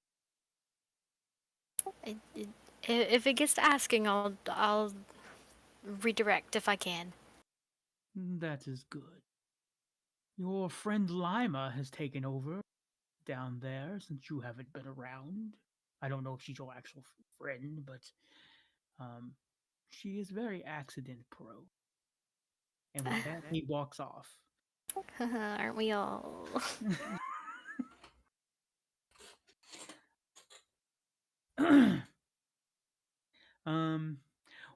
If it gets to asking, I'll redirect if I can. That is good. Your friend Lima has taken over down there since you haven't been around. I don't know if she's your actual friend, but she is very accident prone. And with that, he walks off. Aren't we all?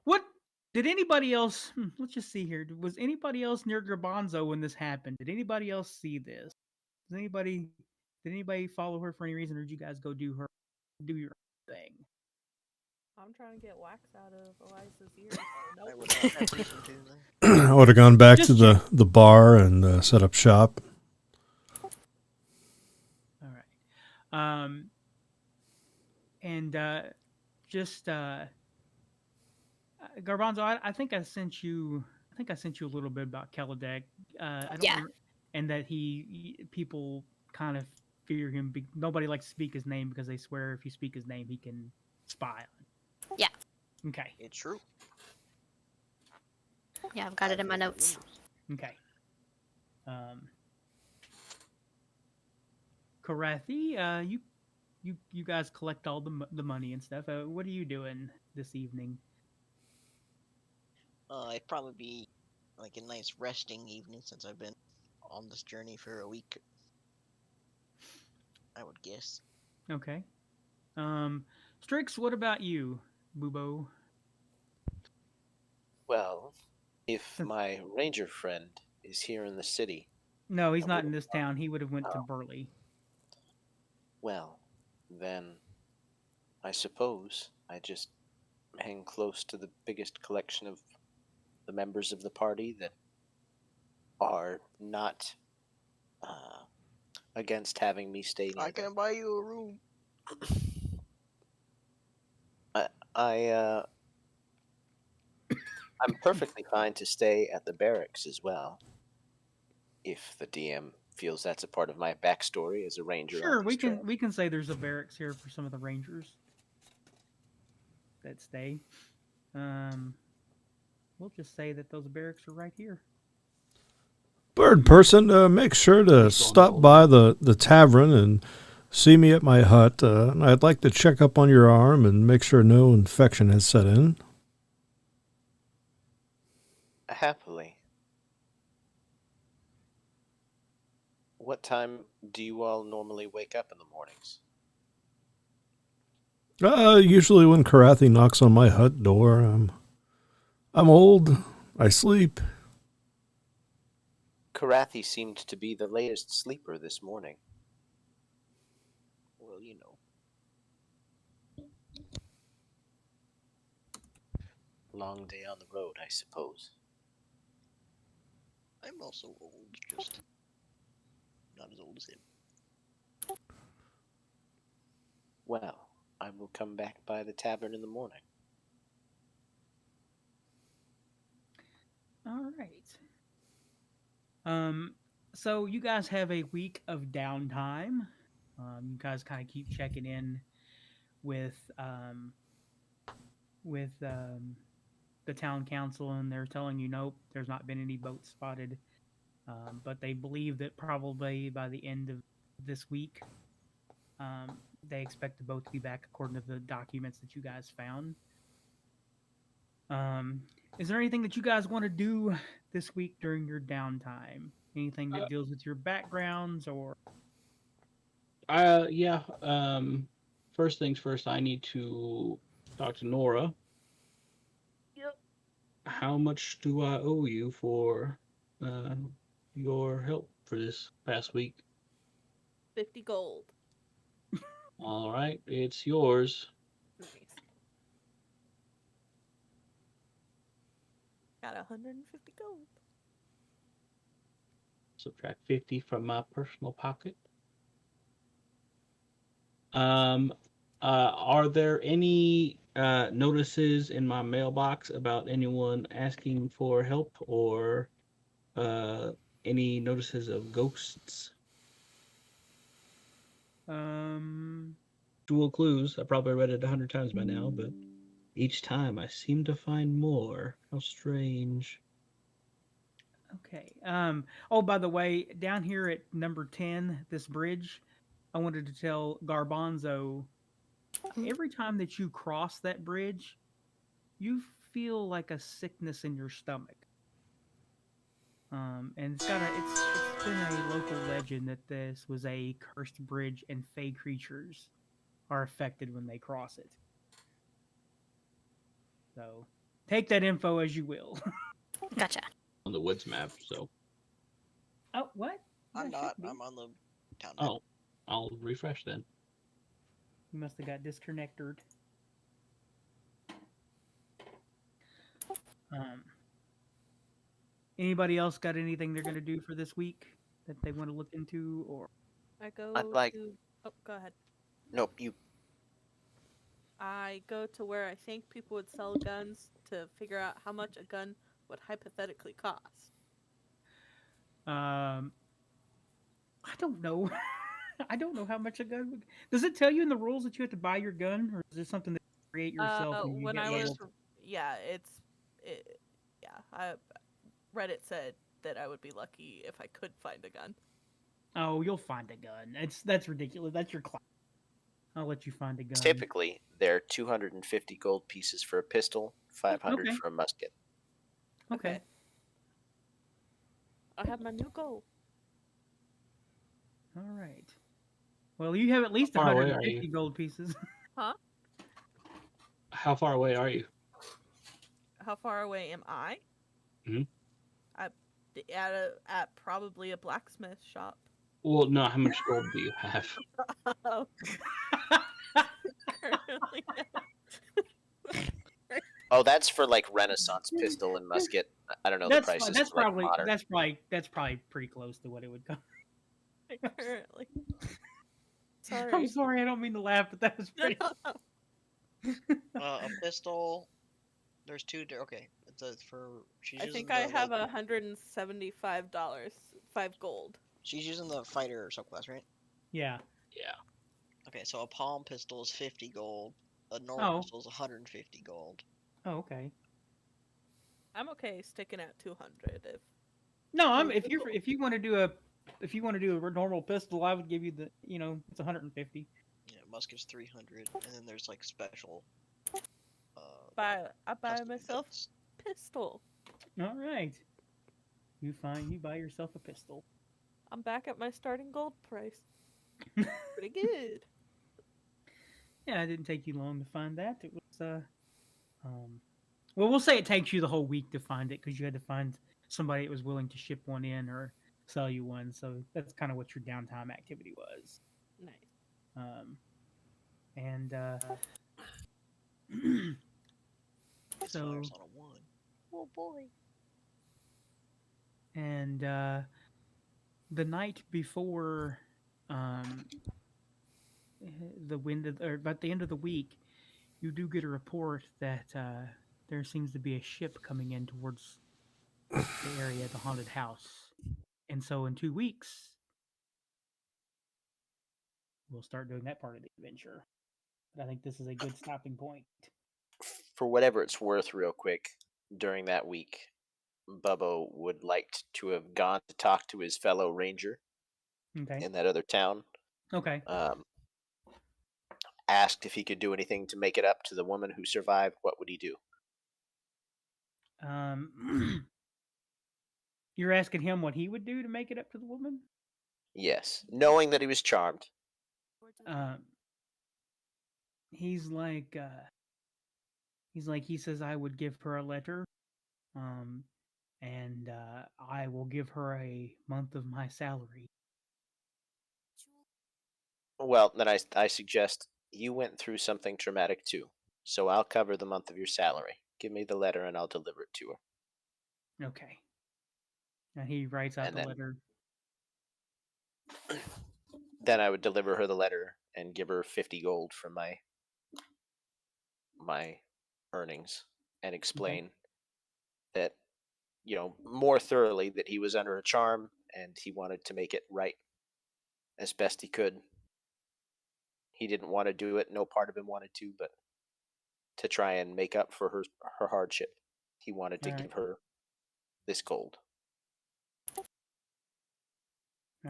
What did anybody else? Let's just see here. Was anybody else near Garbanzo when this happened? Did anybody else see this? Does anybody? Did anybody follow her for any reason, or did you guys go do your thing? I'm trying to get wax out of Elias's ears. I Nope. would not have reason to then. I would have gone back Just to the bar and set up shop. All right. And just Garbanzo, I think I sent you. I think I sent you a little bit about Kaladek. I don't Yeah. and that people kind of fear him. Nobody likes to speak his name because they swear if you speak his name, he can spy on. Yeah. Okay. It's true. Yeah, I've got it in my notes. Okay. Krathi, you guys collect all the money and stuff. What are you doing this evening? It'd probably be like a nice resting evening since I've been on this journey for a week. I would guess. Okay. Strix, what about you, Bubo? Well, if my ranger friend is here in the city, No, he's I not in would've this town. He would have went to Oh. Burley. well, then I suppose I just hang close to the biggest collection of the members of the party that are not against having me stay near I can buy you a room. I'm perfectly fine to stay at the barracks as well, if the DM feels that's a part of my backstory as a ranger. Sure, on we this trail. can say there's a barracks here for some of the rangers that stay. We'll just say that those barracks are right here. Bird person, make sure to stop by the tavern and see me at my hut. I'd like to check up on your arm and make sure no infection has set in. Happily. What time do you all normally wake up in the mornings? Usually when Krathi knocks on my hut door, I'm old. I sleep. Krathi seemed to be the latest sleeper this morning. Well, you know. Long day on the road, I suppose. I'm also old, just not as old as him. Well, I will come back by the tavern in the morning. All right. So you guys have a week of downtime. You guys kind of keep checking in with the town council, and they're telling you nope, there's not been any boats spotted. But they believe that probably by the end of this week, they expect the boat to be back according to the documents that you guys found. Is there anything that you guys want to do this week during your downtime? Anything that deals with your backgrounds or? Yeah. First things first, I need to talk to Nora. Yep. How much do I owe you for your help for this past week? 50 gold. All right, it's yours. Nice. Got 150 gold. Subtract 50 from my personal pocket. Are there any notices in my mailbox about anyone asking for help or any notices of ghosts? Dual clues. I probably read it 100 times by now, but each time I seem to find more. How strange. Okay. Oh, by the way, down here at number 10, this bridge, I wanted to tell Garbanzo, every time that you cross that bridge, you feel like a sickness in your stomach. And it's been a local legend that this was a cursed bridge and fey creatures are affected when they cross it. So take that info as you will. Gotcha. On the woods map, so. Oh, what? I'm Yeah, not. should be. I'm on the town map. Oh, I'll refresh then. You must have got disconnected. Anybody else got anything they're going to do for this week that they want to look into, or? I go I'd like- to. Oh, go ahead. Nope, you. I go to where I think people would sell guns to figure out how much a gun would hypothetically cost. I don't know. I don't know how much a gun would. Does it tell you in the rules that you have to buy your gun, or is this something that you create yourself when you When get I level? was, yeah, Reddit said that I would be lucky if I could find a gun. Oh, you'll find a gun. That's ridiculous. That's your class. I'll let you find a gun. Typically, they're 250 gold pieces for a pistol, 500 Okay. for a musket. Okay. I have my new goal. All right. Well, you have at least How far away are 150 you? gold pieces. Huh? How far away are you? How far away am I? Mhm. At probably a blacksmith shop. Well, no, how much gold do you have? Oh. Currently, Oh, that's for like Renaissance pistol and musket. I don't know the prices. That's for, like, probably modern. that's probably pretty close to what it would cost. currently. Sorry. I'm sorry, I don't mean to laugh, but that was pretty. A pistol. There's two. Okay, it's for. She's I using think I the, have like, $175, 5 gold. She's using the fighter subclass, right? Yeah. Yeah. Okay, so a palm pistol is 50 gold. A normal Oh. pistol is 150 gold. Oh, okay. I'm okay sticking at 200 if No, if you want to do a normal pistol, I would give you the it's 150. Yeah, musket's 300, and then there's like special. I buy custom myself guns. pistol. All right. You buy yourself a pistol. I'm back at my starting gold price. Pretty good. Yeah, it didn't take you long to find that. It was well, we'll say it takes you the whole week to find it because you had to find somebody that was willing to ship one in or sell you one. So that's kind of what your downtime activity was. Nice. And This so fire's on a 1. Oh boy. and the night before the wind or about the end of the week, you do get a report that there seems to be a ship coming in towards the area, the haunted house. And so in 2 weeks, we'll start doing that part of the adventure. But I think this is a good stopping point. For whatever it's worth, real quick, during that week, Bubbo would like to have gone to talk to his fellow ranger Okay. in that other town. Okay. Asked if he could do anything to make it up to the woman who survived. What would he do? You're asking him what he would do to make it up to the woman? Yes, knowing that he was charmed. He's like, he says I would give her a letter, and I will give her a month of my salary. Well, then I suggest you went through something traumatic too, so I'll cover the month of your salary. Give me the letter and I'll deliver it to her. Okay. And he writes out And the then- letter. Then I would deliver her the letter and give her 50 gold from my earnings and explain that, more thoroughly that he was under a charm and he wanted to make it right as best he could. He didn't want to do it. No part of him wanted to, but to try and make up for her hardship, he wanted to give her this gold. All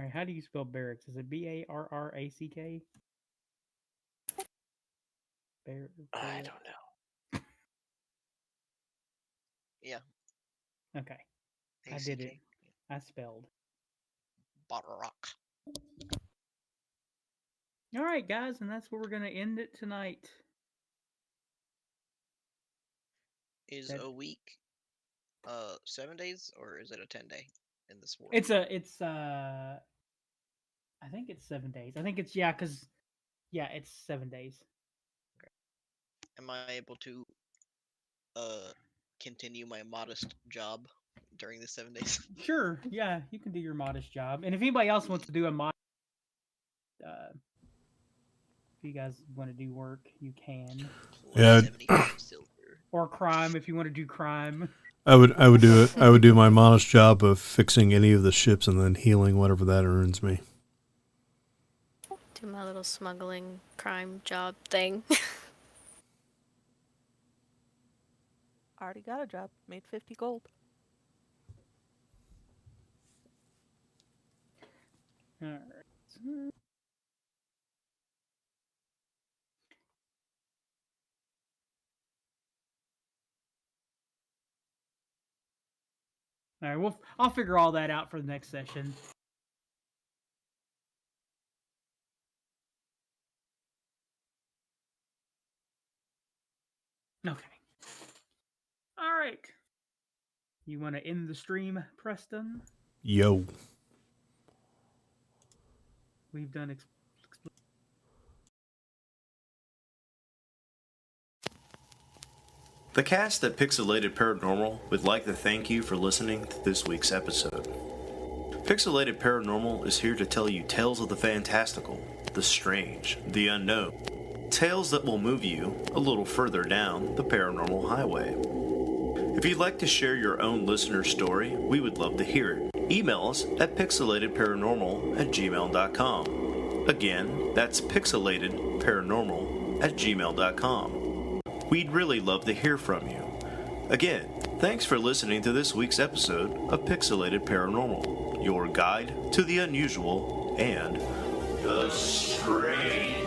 right, how do you spell barracks? Is it Barrack? I don't know. Yeah. Okay. I did it. I spelled. Rock. All right, guys, and that's where we're going to end it tonight. Is a week 7 days, or is it a 10-day in this world? I think it's 7 days. I think it's, it's 7 days. Am I able to continue my modest job during the 7 days? Sure, yeah, you can do your modest job. And if anybody else wants to do a modest, if you guys want to do work, you can. Yeah. 75 silver. Or crime, if you want to do crime. I would do it. I would do my modest job of fixing any of the ships and then healing whatever that earns me. Do my little smuggling crime job thing. Already got a job. Made 50 gold. Alright. Alright, well, I'll figure all that out for the next session. Okay. Alright. You want to end the stream, Preston? Yo. We've done The cast at Pixelated Paranormal would like to thank you for listening to this week's episode. Pixelated Paranormal is here to tell you tales of the fantastical, the strange, the unknown. Tales that will move you a little further down the paranormal highway. If you'd like to share your own listener story, we would love to hear it. Email us at pixelatedparanormal@gmail.com. Again, that's pixelatedparanormal@gmail.com. We'd really love to hear from you. Again, thanks for listening to this week's episode of Pixelated Paranormal, your guide to the unusual and the strange.